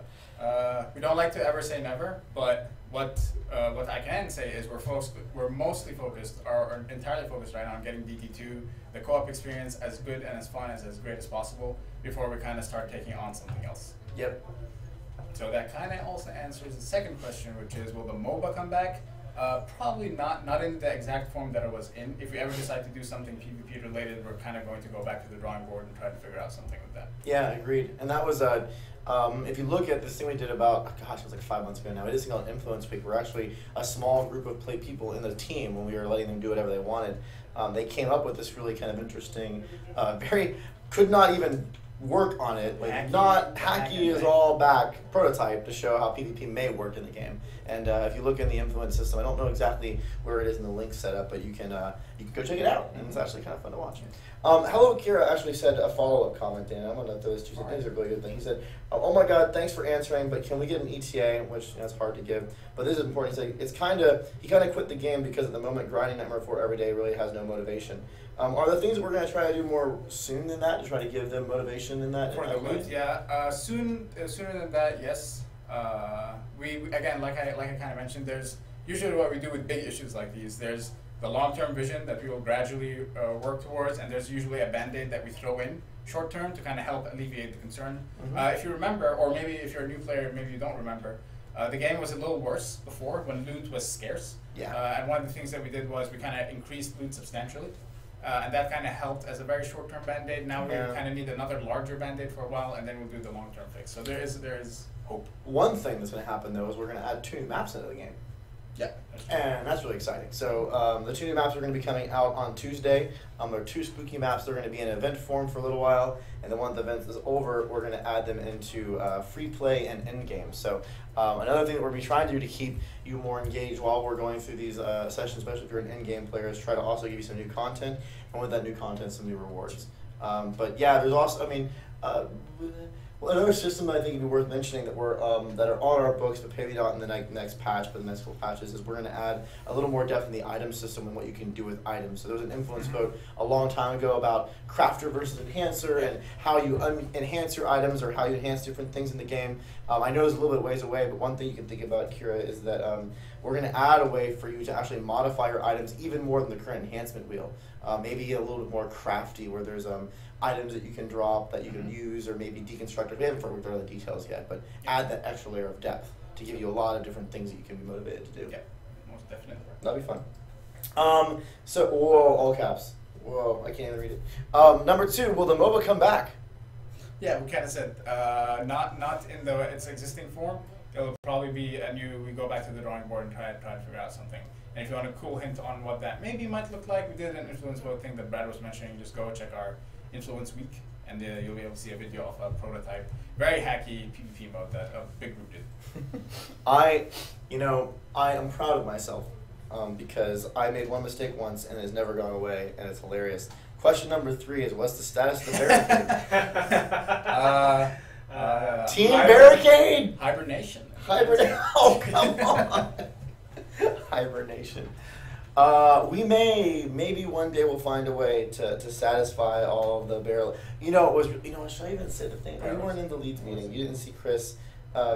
We don't like to ever say never, but what I can say is we're mostly focused, or entirely focused right now on getting DT2, the co-op experience, as good and as fun as great as possible before we kind of start taking on something else. Yep. So that kind of also answers the second question, which is, will the MOBA come back? Probably not in the exact form that it was in. If we ever decide to do something PvP related, we're kind of going to go back to the drawing board and try to figure out something with that. Yeah, agreed. And that was if you look at this thing we did about, it was like 5 months ago now. It is called Influence Week. We're actually a small group of people in the team when we were letting them do whatever they wanted. They came up with this really kind of interesting, could not even work on it. Like not hacky is all back prototype to show how PvP may work in the game. And if you look in the influence system, I don't know exactly where it is in the link setup, but you can go check it out, and it's actually kind of fun to watch. Hello Kira actually said a follow-up comment, Dan. I'm gonna throw this to you. These are really good things. He said, "Oh my God, thanks for answering, but can we get an ETA?" Which it's hard to give, but this is important. He said he kind of quit the game because at the moment grinding Nightmare 4 every day really has no motivation. Are there things that we're gonna try to do more soon than that to try to give them motivation in that? For the loot, yeah. Sooner than that, yes. We again, like I kind of mentioned, there's usually what we do with big issues like these. There's the long-term vision that we will gradually work towards, and there's usually a band-aid that we throw in short-term to kind of help alleviate the concern. Mm-hmm. If you remember, or maybe if you're a new player, maybe you don't remember, the game was a little worse before when loot was scarce. Yeah. And one of the things that we did was we kind of increased loot substantially. And that kind of helped as a very short-term band-aid. Now we kind of need another larger band-aid for a while, and then we'll do the long-term fix. So there is hope. One thing that's going to happen though is we're going to add 2 new maps into the game. Yeah. And that's really exciting. So the 2 new maps are going to be coming out on Tuesday. There are 2 spooky maps. They're going to be in event form for a little while, and then once the event is over, we're going to add them into free play and end game. So another thing that we're going to be trying to do to keep you more engaged while we're going through these sessions, especially if you're an end game player, is try to also give you some new content, and with that new content, some new rewards. But yeah, there's also, another system that I think would be worth mentioning that we're that are on our books but maybe not in the next patch, but the next couple patches, is we're going to add a little more depth in the item system and what you can do with items. So there was an influence vote a long time ago about crafter versus enhancer and how you enhance your items or how you enhance different things in the game. I know it's a little bit ways away, but one thing you can think about, Kira, is that we're going to add a way for you to actually modify your items even more than the current enhancement wheel. Maybe a little bit more crafty, where there's items that you can drop that you can use, or maybe deconstructed. We haven't worked through all the details yet, but add that extra layer of depth to give you a lot of different things that you can be motivated to do. Yeah, most definitely. That'd be fun. So, whoa, all caps. Whoa, I can't even read it. Number 2, will the MOBA come back? Yeah, we kind of said not in its existing form. It'll probably be we go back to the drawing board and try to figure out something. And if you want a cool hint on what that maybe might look like, we did an influence vote thing that Brad was mentioning. Just go check our influence week, and you'll be able to see a video of a prototype, very hacky PvP mode that a big group did. I am proud of myself because I made one mistake once and it has never gone away, and it's hilarious. Question number 3 is, what's the status of the barricade? Team barricade! Hibernation. Oh, come on. Hibernation. Maybe one day we'll find a way to satisfy all of the barrel. Should I even say the thing? You weren't in the leads meeting. You didn't see Chris.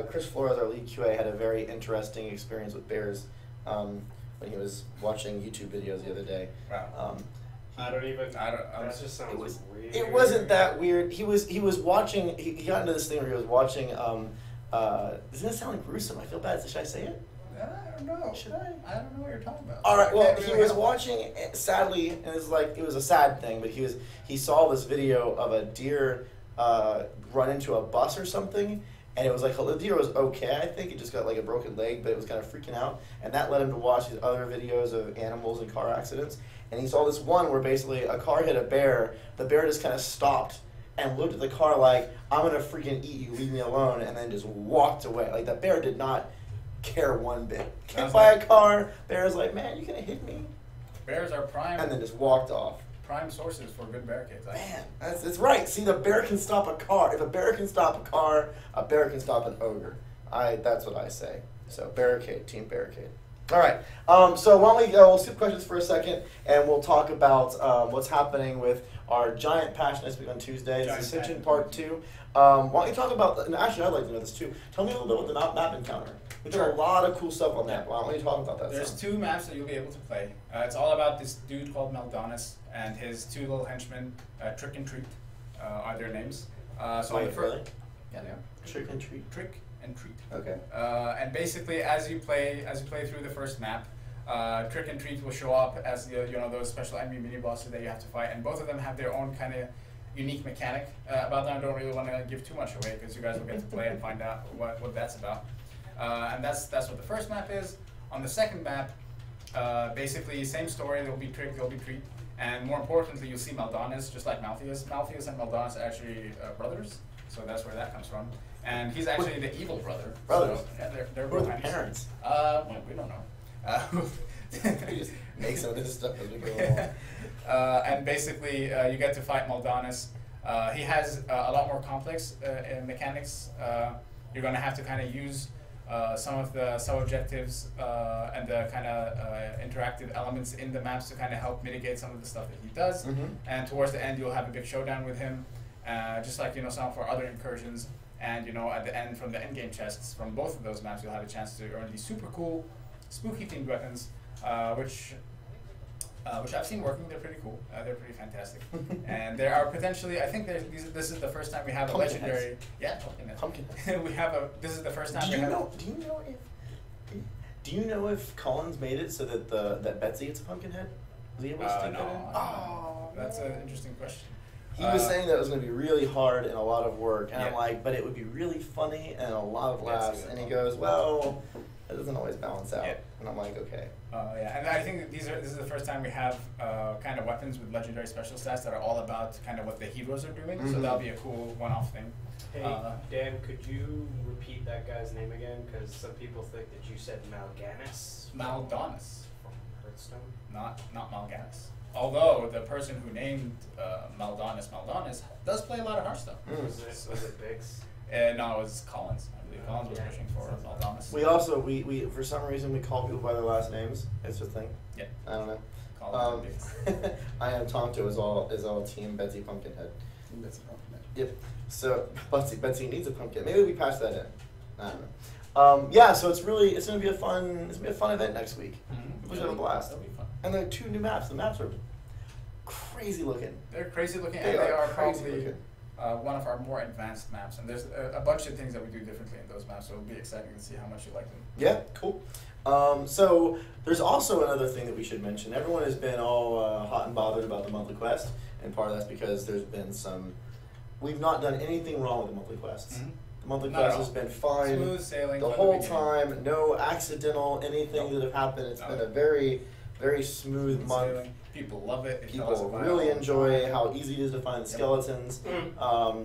Chris Flores, our lead QA, had a very interesting experience with bears when he was watching YouTube videos the other day. Wow. That just sounds weird. It wasn't that weird. He was watching. He got into this thing where he was watching. Doesn't that sound gruesome? I feel bad. Should I say it? I don't know. Should I? I don't know what you're talking about. All right. Well, he was watching. Sadly, and it was a sad thing. But he saw this video of a deer run into a bus or something, and it was like the deer was okay. I think it just got like a broken leg, but it was kind of freaking out, and that led him to watch these other videos of animals and car accidents. And he saw this one where basically a car hit a bear. The bear just kind of stopped and looked at the car like, "I'm gonna freaking eat you. Leave me alone," and then just walked away. Like, the bear did not care one bit. Can't buy a car. Bear's like, "Man, you gonna hit me?" Bears are prime. And then just walked off. Prime sources for good barricades. Man, that's right. See, the bear can stop a car. If a bear can stop a car, a bear can stop an ogre. That's what I say. So barricade, team barricade. All right. So why don't we'll skip questions for a second, and we'll talk about what's happening with our giant patch next week on Tuesday. It's Ascension Part 2. Why don't you talk about, and actually I'd like to know this too. Tell me a little bit about the map encounter. We did a lot of cool stuff on that. Why don't you talk about that? There's 2 maps that you'll be able to play. It's all about this dude called Maldonis and his 2 little henchmen, Trick and Treat are their names. Wait, really? Yeah, they are. Trick and Treat? Trick and Treat. Okay. And basically, as you play through the first map, Trick and Treat will show up as those special enemy mini bosses that you have to fight, and both of them have their own kind of unique mechanic. About that, I don't really want to give too much away because you guys will get to play and find out what that's about. And that's what the first map is. On the second map, basically same story. There'll be Trick, there'll be Treat, and more importantly, you'll see Maldonis, just like Malthius. Malthius and Maldonis are actually brothers, so that's where that comes from. And he's actually the evil brother. Brothers? So, yeah, they're Who are the brothers. parents? Well, we don't know. We just make some of this stuff as we go along. And basically, you get to fight Maldonis. He has a lot more complex mechanics. You're going to have to kind of use some of the sub-objectives and the kind of interactive elements in the maps to kind of help mitigate some of the stuff that he does. And towards the end, you'll have a big showdown with him, just like some of our other incursions. And at the end, from the endgame chests from both of those maps, you'll have a chance to earn these super cool, spooky themed weapons, which I've seen working. They're pretty cool. They're pretty fantastic. And there are potentially, I think this is the first time we have a legendary. Yeah, Pumpkin. we have a. This is the first time. Do you know if Collins made it so that Betsy gets a pumpkin head? Was he able to stick that in? Oh, that's an interesting question. He was saying that it was going to be really hard and a lot of work, and I'm like, but it would be really funny and a lot of laughs. And he goes, well, it doesn't always balance out. And I'm like, okay. Yeah, and I think this is the first time we have kind of weapons with legendary special stats that are all about kind of what the heroes are doing. So that'll be a cool one-off thing. Hey, Dan, could you repeat that guy's name again? Because some people think that you said Mal'Ganis. Mal'Donis. From Hearthstone? Not Mal'Ganis. Although the person who named Mal'Donis does play a lot of Hearthstone. Was it Biggs? No, it was Collins. I believe Collins was pushing for Mal'Donis. We also, we for some reason, we call people by their last names. It's a thing. Yeah. I don't know. Collins I am Tonto is all team Betsy Pumpkinhead. Betsy Pumpkinhead. Yep. So Betsy needs a pumpkin. Maybe we patch that in. I don't know. Yeah. So it's gonna be a fun event next week. We're gonna have a blast. That'll be fun. And there are 2 new maps. The maps are crazy looking. They're crazy looking, They and they are crazy probably looking. one of our more advanced maps. And there's a bunch of things that we do differently in those maps, so it'll be exciting to see how much you like them. Yeah, cool. So there's also another thing that we should mention. Everyone has been all hot and bothered about the monthly quest, and part of that's because there's been we've not done anything wrong with the monthly quests. The monthly Not at quest has all. been fine Smooth sailing the from whole beginning. time. No accidental anything that have happened. It's been a very, very smooth month. Sailing. People love it. They tell us People about really it. enjoy how easy it is to find the skeletons.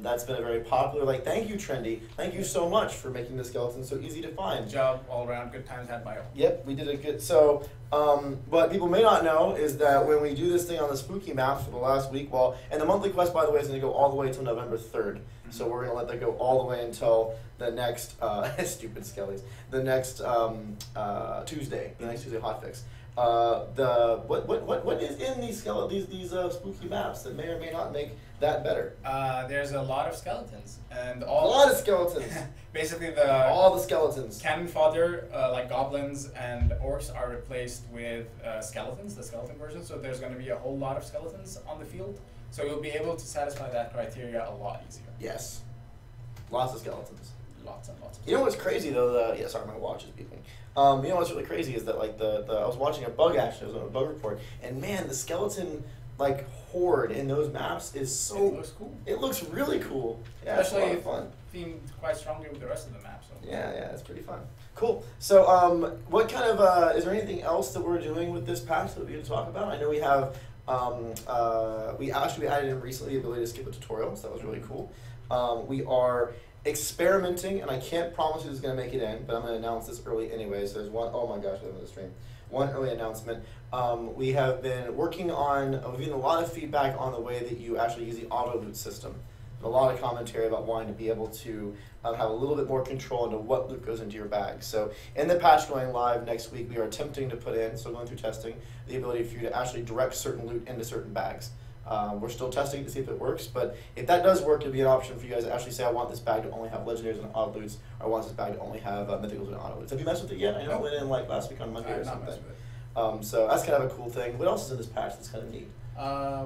That's been a very popular. Thank you, Trendy. Thank you so much for making the skeletons so easy to find. Good job all around. Good times had by all. Yep, we did a good. So, what people may not know is that when we do this thing on the spooky map for the last week, and the monthly quest, by the way, is going to go all the way until November 3rd. So we're going to let that go all the way until the next stupid skellies. The next Tuesday. The next Tuesday hotfix. What is in these spooky maps that may or may not make that better? There's a lot of skeletons, and A lot of skeletons. basically All the skeletons. cannon fodder, like goblins and orcs, are replaced with skeletons, the skeleton version. So there's going to be a whole lot of skeletons on the field. So you'll be able to satisfy that criteria a lot easier. Yes. Lots of skeletons. Lots and lots. You know what's crazy though? Sorry, my watch is beeping. You know what's really crazy is that I was watching a bug actually. I was on a bug report, and man, the skeleton horde in those maps is so. It looks cool. It looks really cool. Yeah, Especially it's a lot of fun. themed quite strongly with the rest of the map. So. Yeah, it's pretty fun. Cool. So, what kind of is there anything else that we're doing with this patch that we can talk about? I know we have. We added in recently the ability to skip a tutorial, so that was really cool. We are experimenting, and I can't promise you this is going to make it in, but I'm going to announce this early anyways. There's one, oh my gosh, I'm going to stream. One early announcement. We have been working on, we've getting a lot of feedback on the way that you actually use the auto loot system. A lot of commentary about wanting to be able to have a little bit more control into what loot goes into your bag. So in the patch going live next week, we are attempting to put in, so going through testing, the ability for you to actually direct certain loot into certain bags. We're still testing to see if it works, but if that does work, it'll be an option for you guys to actually say, I want this bag to only have legendaries and auto loots, or I want this bag to only have mythicals and auto loots. Have you messed with it yet? I know it went in last week on Monday or something. So that's kind of a cool thing. What else is in this patch that's kind of neat?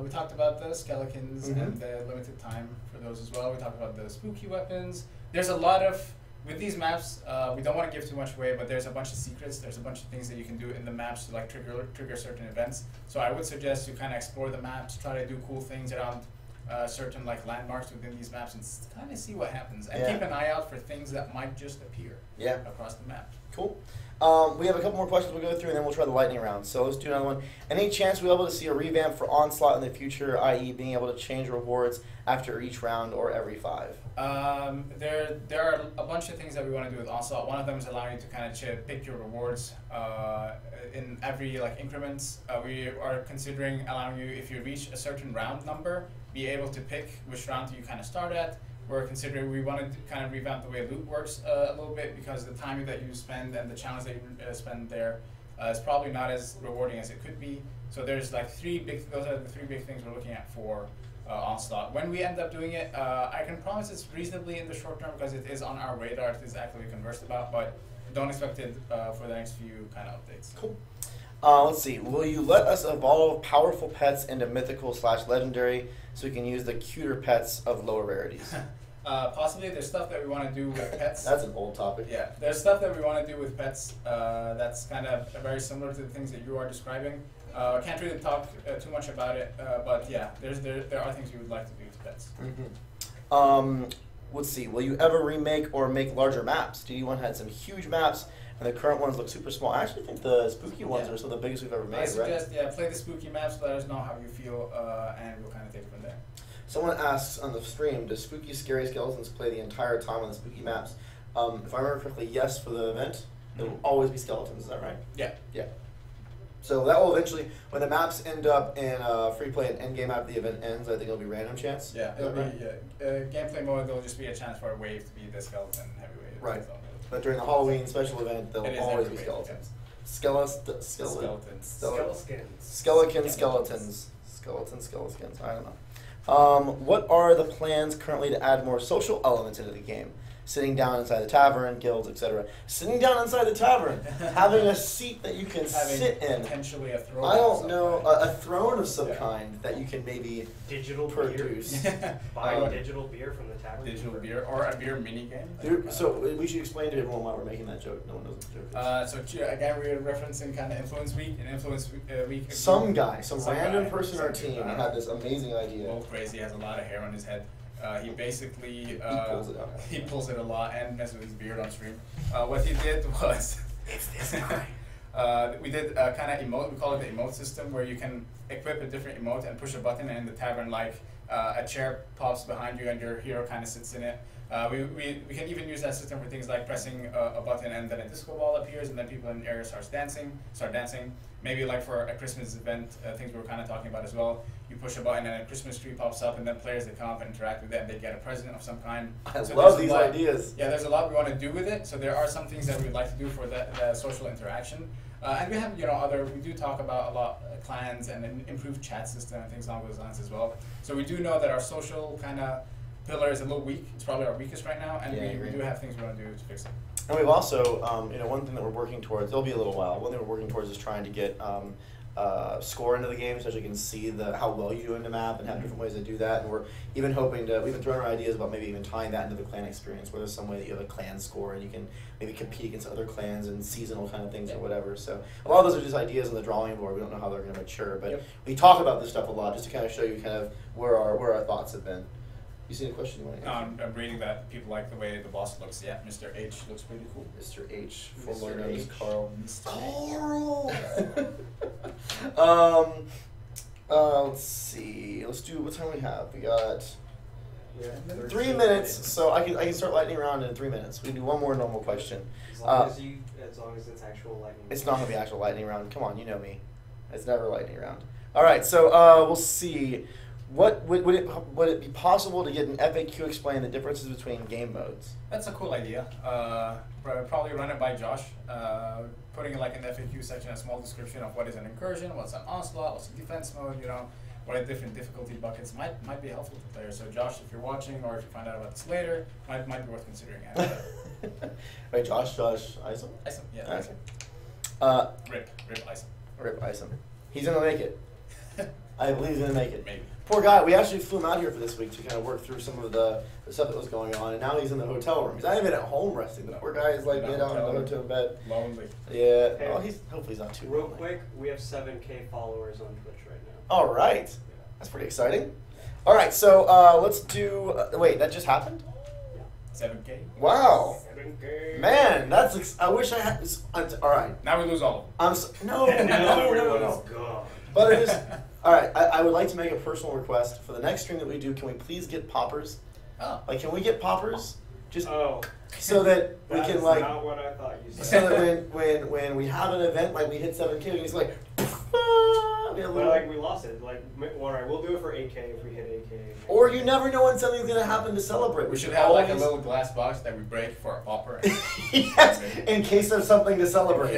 We talked about the skeletons and the limited time for those as well. We talked about the spooky weapons. There's a lot of, with these maps, we don't want to give too much away, but there's a bunch of secrets. There's a bunch of things that you can do in the maps to trigger certain events. So I would suggest you kind of explore the maps, try to do cool things around certain like landmarks within these maps and kind of see what happens, and Yeah. keep an eye out for things that might just appear Yeah. across the map. Cool. We have a couple more questions we'll go through, and then we'll try the lightning round. So let's do another one. Any chance we'll be able to see a revamp for Onslaught in the future, i.e. being able to change rewards after each round or every 5? There are a bunch of things that we want to do with Onslaught. One of them is allowing you to kind of pick your rewards in every like increments. We are considering allowing you, if you reach a certain round number, be able to pick which round you kind of start at. We're considering, we want to kind of revamp the way loot works a little bit, because the time that you spend and the challenge that you spend there is probably not as rewarding as it could be. So there's like those are the 3 big things we're looking at for Onslaught. When we end up doing it, I can promise it's reasonably in the short term, because it is on our radar, it is actively conversed about, but don't expect it for the next few kind of updates. Cool. Let's see. Will you let us evolve powerful pets into mythical/legendary so we can use the cuter pets of lower rarities? Possibly. There's stuff that we want to do with pets. That's an old topic. Yeah, there's stuff that we want to do with pets that's kind of very similar to the things that you are describing. Can't really talk too much about it, but yeah, there are things we would like to do to pets. Mm-hmm. Let's see. Will you ever remake or make larger maps? DD1 had some huge maps, and the current ones look super small. I actually think the spooky ones are some of the biggest we've ever made, I suggest, right? play the spooky maps, let us know how you feel, and we'll kind of take it from there. Someone asks on the stream, does spooky, scary skeletons play the entire time on the spooky maps? If I remember correctly, yes, for the event. There will always be skeletons, is that right? Yeah. Yeah. So that will eventually, when the maps end up in free play and endgame after the event ends, I think it'll be random chance. Yeah, it'll be gameplay mode. There'll just be a chance for a wave to be the skeleton heavyweight. Right. But during the Halloween special event, It is there'll always be every skeletons. Skeletons. Skeletons. I don't know. What are the plans currently to add more social elements into the game? Sitting down inside the tavern, guilds, etc. Sitting down inside the tavern, having a seat that you can sit in. Potentially a throne. I don't know, kind. a throne of some kind that you can maybe Digital produce. beer. Buying digital beer from the tavern. Digital beer or a beer mini game. Dude, so we should explain to everyone why we're making that joke. No one knows what the joke is. So again, we're referencing kind of Influence Week and Influence Week. Some guy, some random guy, person on our some team guy. had this amazing idea. Well, crazy, has a lot of hair on his head. He basically He pulls it out. He pulls it a lot and messes with his beard on stream. What he did was It's this guy. we did kind of emote. We call it the emote system, where you can equip a different emote and push a button, and in the tavern, like a chair pops behind you and your hero kind of sits in it. We can even use that system for things like pressing a button and then a disco ball appears, and then people in the area start dancing. Maybe like for a Christmas event, things we were kind of talking about as well. You push a button and a Christmas tree pops up, and then players that come up and interact with it, and they get a present of some kind. I So love there's a these lot- ideas. Yeah, there's a lot we want to do with it. So there are some things that we'd like to do for the social interaction. And we have, we do talk about a lot clans and an improved chat system and things along those lines as well. So we do know that our social kind of pillar is a little weak. It's probably our weakest right now, and Yeah, we do have things we want to do to fix it. And we've also, one thing that we're working towards, it'll be a little while, one thing we're working towards is trying to get score into the game so that you can see how well you do in the map and have different ways to do that. And we're even hoping to, we've been throwing our ideas about maybe even tying that into the clan experience, where there's some way that you have a clan score and you can maybe compete against other clans and seasonal kind of things or whatever. So a lot of those are just ideas on the drawing board. We don't know how they're going to mature, but we talk about this stuff a lot just to kind of show you kind of where our thoughts have been. You see a question you want to answer? I'm reading that people like the way the boss looks. Yeah, Mr. H looks pretty cool. Mr. H, Mr. formerly known as H. Carl. Mr. Carl! Let's see. Let's do, what time we have? We got 3 minutes, so I can start lightning round in 3 minutes. We can do one more normal question. As long as it's actual lightning. It's not going to be actual lightning round. Come on, you know me. It's never lightning round. All right, so we'll see. What would it be possible to get an FAQ explain the differences between game modes? That's a cool idea. Probably run it by Josh. Putting like an FAQ section, a small description of what is an incursion, what's an onslaught, what's a defense mode, what are different difficulty buckets might be helpful to players. So Josh, if you're watching or if you find out about this later, might be worth considering. Wait, Josh, Isom? Isom, yeah. Okay. Rip Isom. Rip Isom. He's gonna make it. I believe he's gonna make it. Maybe. Poor guy. We actually flew him out here for this week to kind of work through some of the stuff that was going on, and now he's in the hotel room. He's not even at home resting. The poor guy is like laid out in the hotel bed. Lonely. Yeah. Hey, Oh, hopefully he's not too Real lonely. quick, we have 7K followers on Twitch right now. All right. That's pretty exciting. All right, so let's do. Wait, that just happened? 7K. Wow. 7K. Man, that's. I wish I had. All right. Now we lose all of them. No. And now No. everyone's gone. But it is. All right, I would like to make a personal request for the next stream that we do. Can we please get poppers? Oh. Like, can we get poppers? Just Oh, so that we that can is like. not what I thought you said. So that when we have an event like we hit 7K, we can just like. We have a But little- like we lost it. Like, alright, we'll do it for 8K if we hit 8K. Or you never know when something's gonna happen to celebrate. We should have like a little glass box that we break for a popper. Yes, in case of something to celebrate.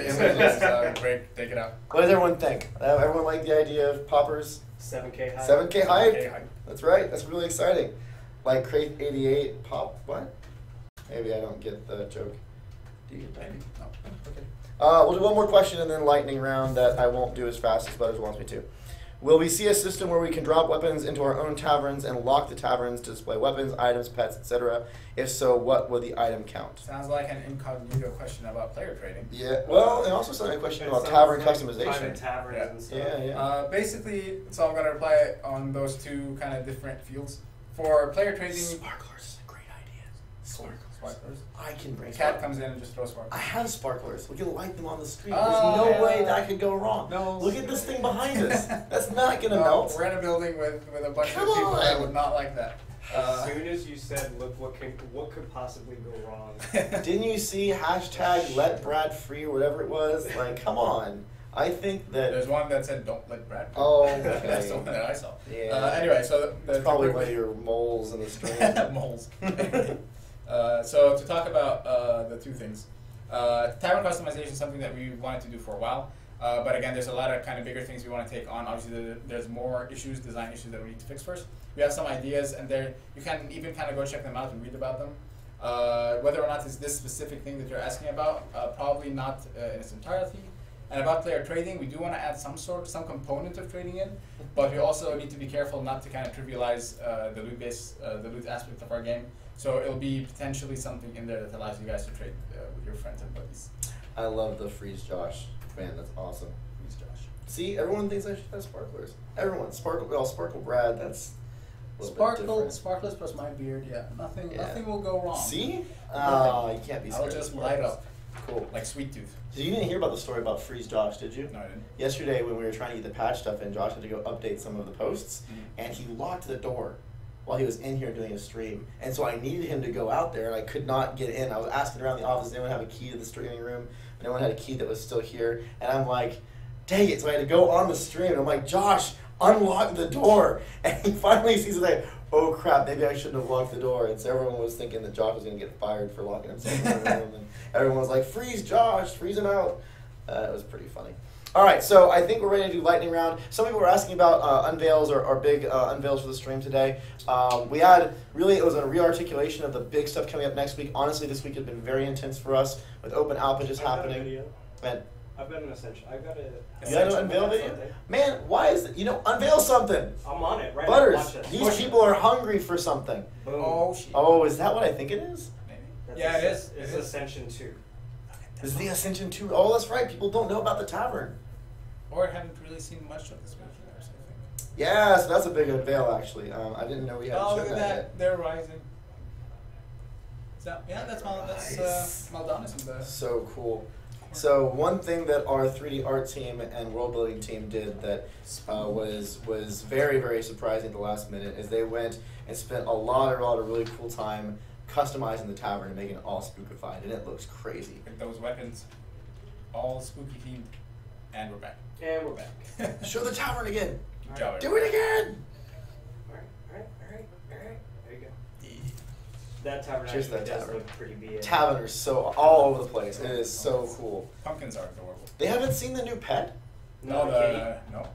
Break, take it out. What does everyone think? Everyone like the idea of poppers? 7K high. 7K hype? Okay, hype. That's right. That's really exciting. Like Crate 88 pop. What? Maybe I don't get the joke. Do you get that? Maybe. No. Okay. We'll do one more question and then lightning round that I won't do as fast as Butters wants me to. Will we see a system where we can drop weapons into our own taverns and lock the taverns to display weapons, items, pets, etc.? If so, what would the item count? Sounds like an incognito question about player trading. Yeah. Well, and also something a question It about sounds tavern like customization. private taverns Yeah. and stuff. Yeah, yeah. Basically, so I'm gonna reply on those two kind of different fields. For player trading, Sparklers, great idea. Sparklers. Sparklers. I can bring Cat sparklers. comes in and just throws I sparklers. have sparklers. We can light them on the street. Oh, There's no yeah. way that could go wrong. No. Look at this thing behind us. That's not gonna No, melt. we're in a building with a bunch Come of people that on. would not like that. As soon as you said, look, what could possibly go wrong? Didn't you see hashtag let Brad free or whatever it was? Like, come on. I think that. There's one that said, "Don't let Brad." Oh, That's the okay. one that I saw. Yeah. Anyway, so That's probably one of your moles in the stream. moles. So to talk about the two things, tavern customization is something that we wanted to do for a while. But again, there's a lot of kind of bigger things we want to take on. Obviously, there's more issues, design issues that we need to fix first. We have some ideas, and there you can even kind of go check them out and read about them. Whether or not it's this specific thing that you're asking about, probably not in its entirety. And about player trading, we do want to add some component of trading in, but we also need to be careful not to kind of trivialize the loot aspect of our game. So it'll be potentially something in there that allows you guys to trade with your friends and buddies. I love the Freeze Josh. Man, that's awesome. Please, Josh. See, everyone thinks I should have sparklers. Everyone. Sparkle Brad, that's a little bit different. Sparklers plus my beard, yeah. Nothing Yeah. will go wrong. See? You can't be I'll scared. just of light sparklers. up Cool. like Sweet Tooth. So you didn't hear about the story about Freeze Josh, did you? No, I didn't. Yesterday when we were trying to get the patch stuff in, Josh had to go update some of the posts, and he locked the door while he was in here doing a stream. And so I needed him to go out there, and I could not get in. I was asking around the office, did anyone have a key to the streaming room? No one had a key that was still here. And I'm like, dang it. So I had to go on the stream, and I'm like, Josh, unlock the door. And he finally sees it like, oh crap, maybe I shouldn't have locked the door. And so everyone was thinking that Josh was going to get fired for locking himself in the room. And everyone was like, freeze Josh, freeze him out. It was pretty funny. All right, so I think we're ready to do lightning round. Some people were asking about unveils or big unveils for the stream today. We had, really, it was a re-articulation of the big stuff coming up next week. Honestly, this week has been very intense for us with open alpha just I've got a happening. video. And I've got an Ascension. I've got a. you got an unveil I've got video? something. Man, why is it? Unveil something. I'm on it right Butters, now. Watch this. these Watch people are hungry for something. Boom. Oh, shit. Oh, is that what I think it is? Maybe. That's Yeah, it is. It's It is. Ascension 2. Is the Ascension 2? Oh, that's right. People don't know about the tavern. Or haven't really seen much of this week either, so I think. Yeah, so that's a big unveil, actually. I didn't know we had Oh, shown look at that that. yet. They're rising. So, yeah, that's Nice. Maldonis in the... So cool. So one thing that our 3D art team and world building team did that was very, very surprising at the last minute is they went and spent a lot of really cool time customizing the tavern and making it all spookified, and it looks crazy. With those weapons, all spooky themed, and we're back. And we're back. Show the tavern again. Good job, Do it again. Alright. There you go. That tavern Just actually that does tavern. look pretty BA. Tavern is so all over the place. It is so cool. Pumpkins are adorable. They haven't seen the new pet. No,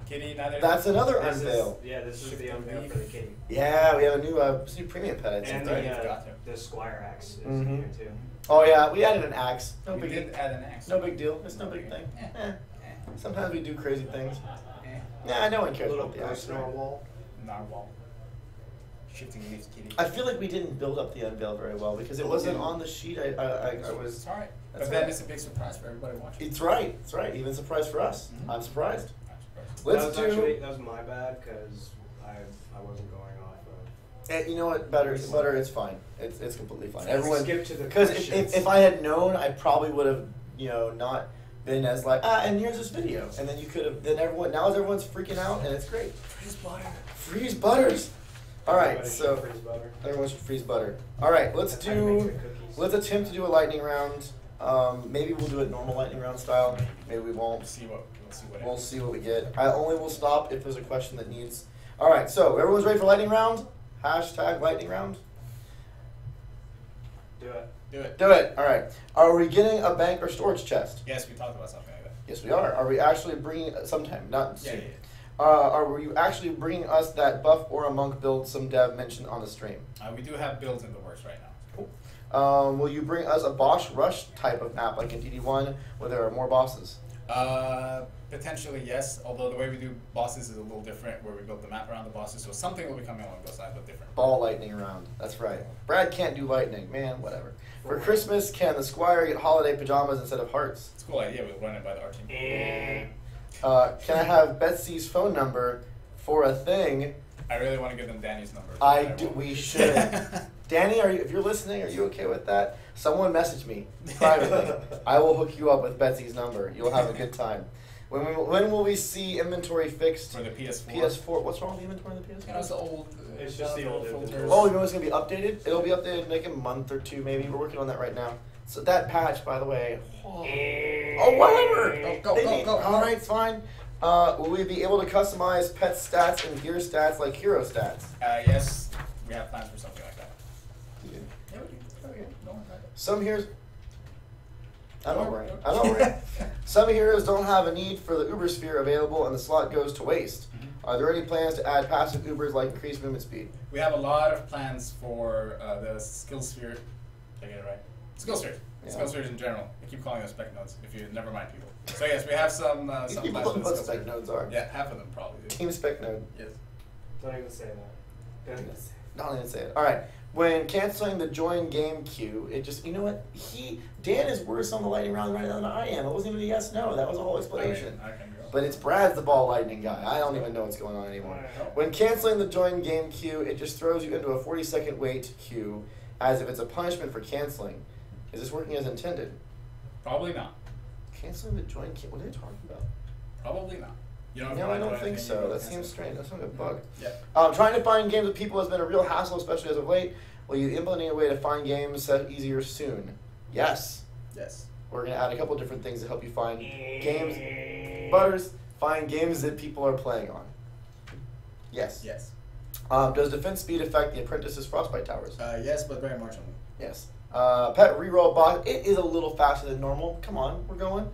Kitty, neither. That's another This unveil. this is the unveil for the kitty. Yeah, we have a new premium pet. I think. And right? the Squire axe is Mhm. in here too. Oh yeah, we added an axe. No We big did add an axe. No big deal. It's no big thing. Sometimes we do crazy things. Nah, no one A cares little about the axe. ghost narwhal. Narwhal. Shifting leaves kitty. I feel like we didn't build up the unveil very well because it wasn't on the sheet. I was. It's alright. That's But then right. it's a big surprise for everybody watching. It's right. It's right. Even surprise for us. Mhm. I'm surprised. I'm surprised. Let's that was do. actually that was my bad because I wasn't going off You know what? Butter, it's fine. It's completely fine. Let's Everyone, skip to the because questions. if I had known, I probably would have, not been as like, and here's this video, and then you could have. Then everyone's freaking out, and it's great. Freeze butter. Freeze butters. All right, Everybody so should freeze butter. everyone should freeze butter. All right, let's That's how you make do. the cookies. Let's attempt to do a lightning round. Maybe we'll do a normal lightning round style. Maybe we won't. We'll see what We'll see what we get. I only will stop if there's a question that needs. All right, so everyone's ready for lightning round? Hashtag lightning round. Do it. Do it. Do it. All right. Are we getting a bank or storage chest? Yes, we talked about something like that. Yes, we are. Are we actually bringing sometime? Not Yeah, soon. yeah. Are you actually bringing us that buff or a monk build some dev mentioned on the stream? We do have builds in the works right now. Will you bring us a boss rush type of map like in DD1 where there are more bosses? Potentially yes, although the way we do bosses is a little different, where we build the map around the bosses, so something will be coming along those lines, but different. Ball lightning round. That's right. Brad can't do lightning. Man, whatever. For Christmas, can the squire get holiday pajamas instead of hearts? It's a cool idea, we'll run it by the art team. Can I have Betsy's phone number for a thing? I really want to give them Danny's number. I but do. won't. We should. Danny, if you're listening, are you okay with that? Someone message me privately. I will hook you up with Betsy's number. You'll have a good time. When will we see inventory fixed? For the PS4. PS4. What's wrong with the inventory on the PS4? You know, it's the old. It's just the old filters. inventory. Oh, you know it's gonna be updated? It'll be updated in like a month or two, maybe. We're working on that right now. So that patch, by the way. Oh, whatever. Go, go. All right, it's fine. Will we be able to customize pet stats and gear stats like hero stats? Yes, we have plans for something like that. Yeah. Yeah, we do. Okay, don't worry about it. Some heroes. I don't worry. I don't worry. Some heroes don't have a need for the Uber sphere available, and the slot goes to waste. Are there any plans to add passive Ubers like increased movement speed? We have a lot of plans for the skill sphere. Did I get it right? Skill sphere. Yeah. Skill spheres in general. I keep calling them spec nodes. If you never mind people. So yes, we have some People plans don't for know the what skill spec sphere. nodes are. Yeah, half of them probably do. Team spec node. Yes. Don't even say that. Don't even say it. Don't even say it. All right. When canceling the join game queue, it just, you know what? Dan is worse on the lightning round right now than I am. It wasn't even a yes no. That was a whole explanation. I can go. But it's Brad's the ball lightning guy. I don't even know what's going on anymore. When canceling the join game queue, it just throws you into a 40-second wait queue as if it's a punishment for canceling. Is this working as intended? Probably not. Canceling the join queue? What are they talking about? Probably not. You don't No, I don't think anything, so. you That cancel seems it. strange. That's not a bug. Yeah. Trying to find games with people has been a real hassle, especially as of late. Will you implement a way to find games set easier soon? Yes. Yes. We're going to add a couple different things to help you find games. Butters, find games that people are playing on. Yes. Yes. Does defense speed affect the Apprentice's Frostbite Towers? Yes, but very marginally. Yes. Pet reroll box. It is a little faster than normal. Come on, we're going.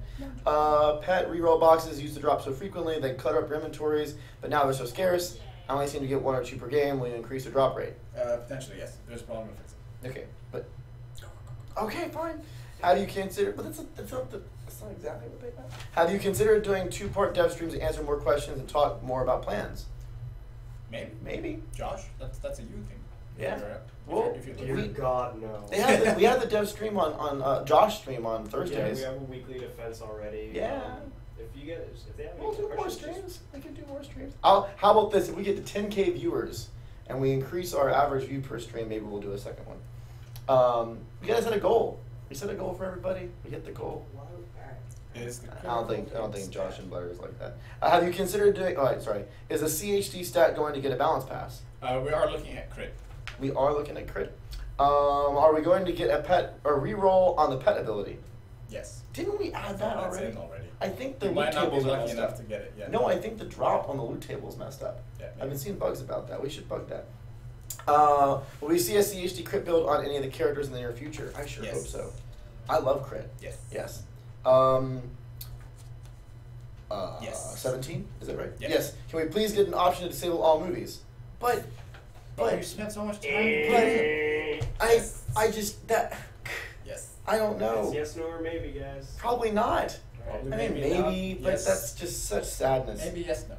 Pet reroll boxes used to drop so frequently they clutter up your inventories, but now they're so scarce. I only seem to get one or two per game. Will you increase the drop rate? Potentially, yes. There's a problem with it. Okay, but okay, fine. Have you considered? But that's not exactly what they meant. Have you considered doing 2-part dev streams to answer more questions and talk more about plans? Maybe. Maybe. Josh, that's a you thing. Yeah. If Well, you're Dear God, no. we had the dev stream on Josh stream on Yeah, Thursdays. we have a weekly defense already. Yeah. If they have any We'll do more questions, streams. We can do more streams. How about this? If we get to 10K viewers and we increase our average view per stream, maybe we'll do a second one. You guys set a goal. We set a goal for everybody. We hit the goal. I don't think Josh and Blair is like that. Have you considered doing? Oh, right, sorry. Is a CHD stat going to get a balance pass? We are looking at crit. We are looking at crit. Are we going to get a pet or reroll on the pet ability? Yes. Didn't we add that That's already? in already. I think the You loot might not be tables are lucky messed enough up. to get it. Yeah. No, I think the drop on the loot table is messed up. Yeah, I've maybe. been seeing bugs about that. We should bug that. Will we see a CHD crit build on any of the characters in the near future? I sure Yes. hope so. I love crit. Yes. Yes. Yes. 17? Is that right? Yes. Yes. Can we please get an option to disable all movies? But you spent so much time playing. I just that Yes. I don't know. It's yes, no, or maybe, guys. Probably not. Probably I mean maybe maybe, not. but Yes. that's just such sadness. Maybe yes, no.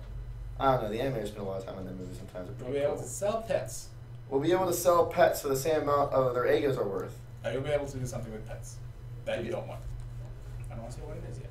I don't know. The animators spend a lot of time on that movie sometimes. They're We'll pretty be able cool. to sell pets. We'll be able to sell pets for the same amount of their egos are worth. You'll be able to do something with pets that you don't want. I don't want to say what it is yet.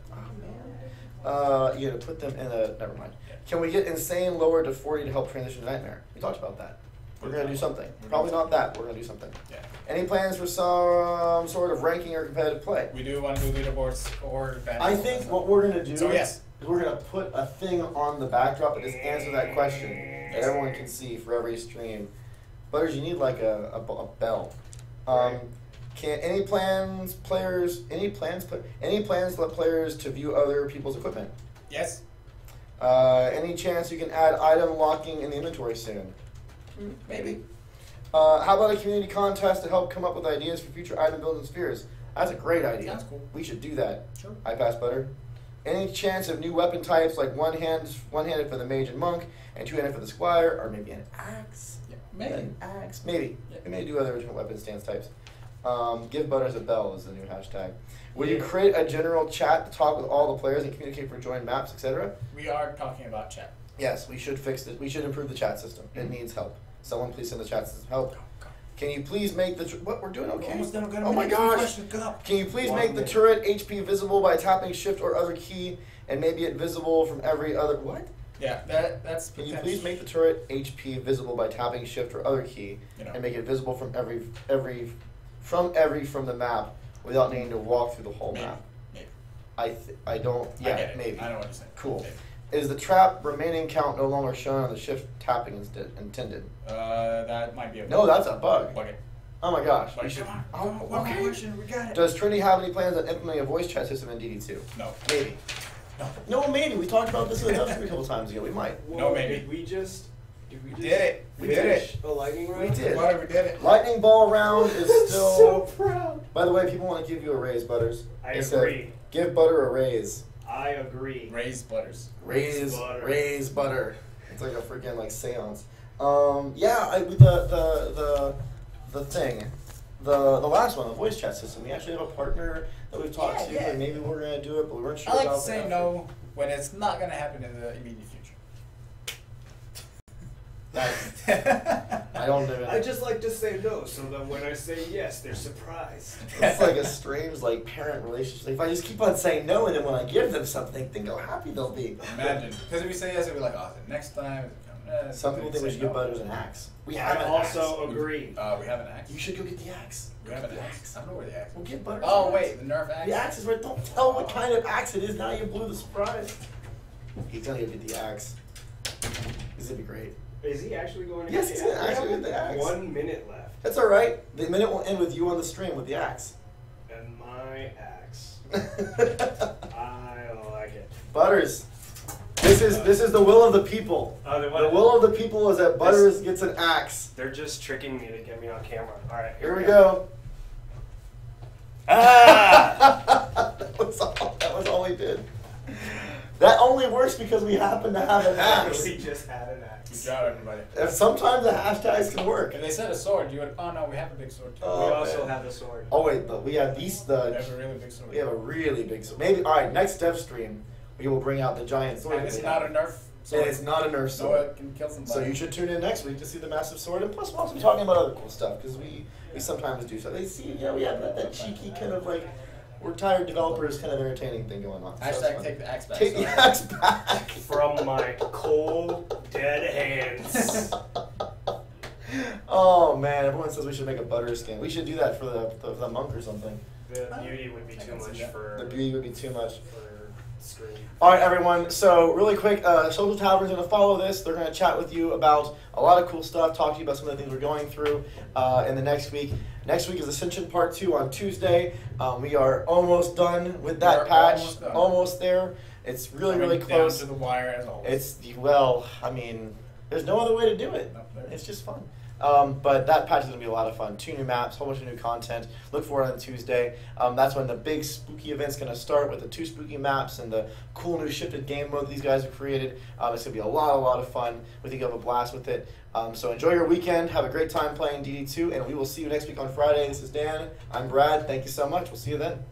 You gotta put them in a. Never mind. Yeah. Can we get insane lowered to 40 to help transition to nightmare? We talked about that. We're going to do something. Probably not that. We're going to do something. Yeah. Any plans for some sort of ranking or competitive play? We do want to do leaderboards or I think what we're going to do So yes. is we're going to put a thing on the backdrop and just answer that question that everyone can see for every stream. Butters, you need like a bell. Can any plans let players to view other people's equipment? Yes. Any chance you can add item locking in the inventory soon? Maybe. How about a community contest to help come up with ideas for future item builds and spheres? That's a great idea. Sounds cool. We should do that. Sure. I pass Butter. Any chance of new weapon types like one-handed for the mage and monk, and two-handed for the squire, or maybe an axe? Yeah, maybe. An axe, maybe. Yeah. We may do other original weapon stance types. Give Butters a bell is the new hashtag. Will you create a general chat to talk with all the players and communicate for joined maps, etc.? We are talking about chat. Yes, we should fix it. We should improve the chat system. It needs help. Someone please send the chat system help. Can you please make the what we're doing okay? Almost done. I've got a Oh my minute. gosh! Question, go. Can you please 1 make the minute. turret HP visible by tapping shift or other key, and maybe it visible from every other what? Yeah, that's. Can you potential. please make the turret HP visible by tapping shift or other key, You know. and make it visible from every from the map without needing to walk through the whole Maybe. map? Maybe. I don't. Yeah, I get it. maybe. I know what you're saying. Cool. Maybe. Is the trap remaining count no longer shown on the shift tapping intended? That might be a No, that's a bug. Bug it. Oh my gosh. Bug We it. should. Come Oh, on. One more okay. question. We got it. Does Trinity have any plans on implementing a voice chat system in DD2? No. Maybe. No. No, maybe. We talked about this in the Devstream a couple times ago. We might. No, maybe. Did we just Did it. We did finish it. a lightning round? We did. Whatever, we did it. Lightning ball round is still. So proud. By the way, people want to give you a raise, Butters. I They said, agree. give Butter a raise. I agree. Raised butters. Raise Butter. raise butter. It's like a freaking like seance. Yeah, the thing, the last one, the voice chat system. We actually have a partner that we've talked to, Yeah. and maybe we're gonna do it, but we weren't sure I like about to say the no when it's not going to happen in the immediate effort. I don't do I it. just like to say no, so that when I say yes, they're surprised. It's like a strange like parent relationship. If I just keep on saying no, and then when I give them something, think how happy they'll be. Imagine. Because if we say yes, it'll be like, oh, the next time. Some people think we should give Butters an axe. We have I an also axe. agree. We have an axe. You should go get the axe. We have an axe. I don't know where the axe We'll is. give Butters. Oh, an wait, axe. the Nerf axe? The axe is right. Don't tell what kind of axe it is. Now you blew the surprise. He's gonna go get the axe. This is gonna be great. Is he actually going to Yes, get he's the gonna axe? actually We have get the axe. 1 minute left. That's all right. The minute will end with you on the stream with the axe. And my axe. I like it. Butters. This is the will of the people. Oh, The will of the people is that Butters gets an axe. They're just tricking me to get me on camera. All right, Here we go. Ah! that was all he did. That only works because we happen to have an axe. We just had an Good axe. job, everybody. If sometimes the hashtags can work. If they said a sword, you would. Oh no, we have a big sword too. We Oh, also man. have a sword. Oh wait, but we have these we have a really big sword. We have a really big sword. Maybe all right. Next Devstream, we will bring out the giant sword. And it's that we not a have. Nerf sword. And it's not a Nerf No, sword. it can kill somebody. So you should tune in next week to see the massive sword, and plus we'll also be talking about other cool stuff because we sometimes do so. They see, we have that cheeky kind of like we're tired developers kind of entertaining thing going on. So it's Hashtag fun. take the axe back. Take the sorry. axe back. From my cold, dead hands. Oh man, everyone says we should make a butter skin. We should do that for the monk or something. The beauty would be too can see much that. for The beauty would be too much. for screen. All right, everyone. So really quick, Social Tavern's going to follow this. They're going to chat with you about a lot of cool stuff, talk to you about some of the things we're going through in the next week. Next week is Ascension Part 2 on Tuesday. We are almost done with that We're patch. almost done. Almost there. It's really, really Coming close. Down to the wire as always. It's, well, I mean, there's no other way to do it. No, there It's is. just fun. But that patch is going to be a lot of fun. 2 new maps, whole bunch of new content. Look for it on Tuesday. That's when the big spooky event's going to start with the 2 spooky maps and the cool new shifted game mode these guys have created. It's going to be a lot of fun. We think you'll have a blast with it. So enjoy your weekend. Have a great time playing DD2, and we will see you next week on Friday. This is Dan. I'm Brad. Thank you so much. We'll see you then.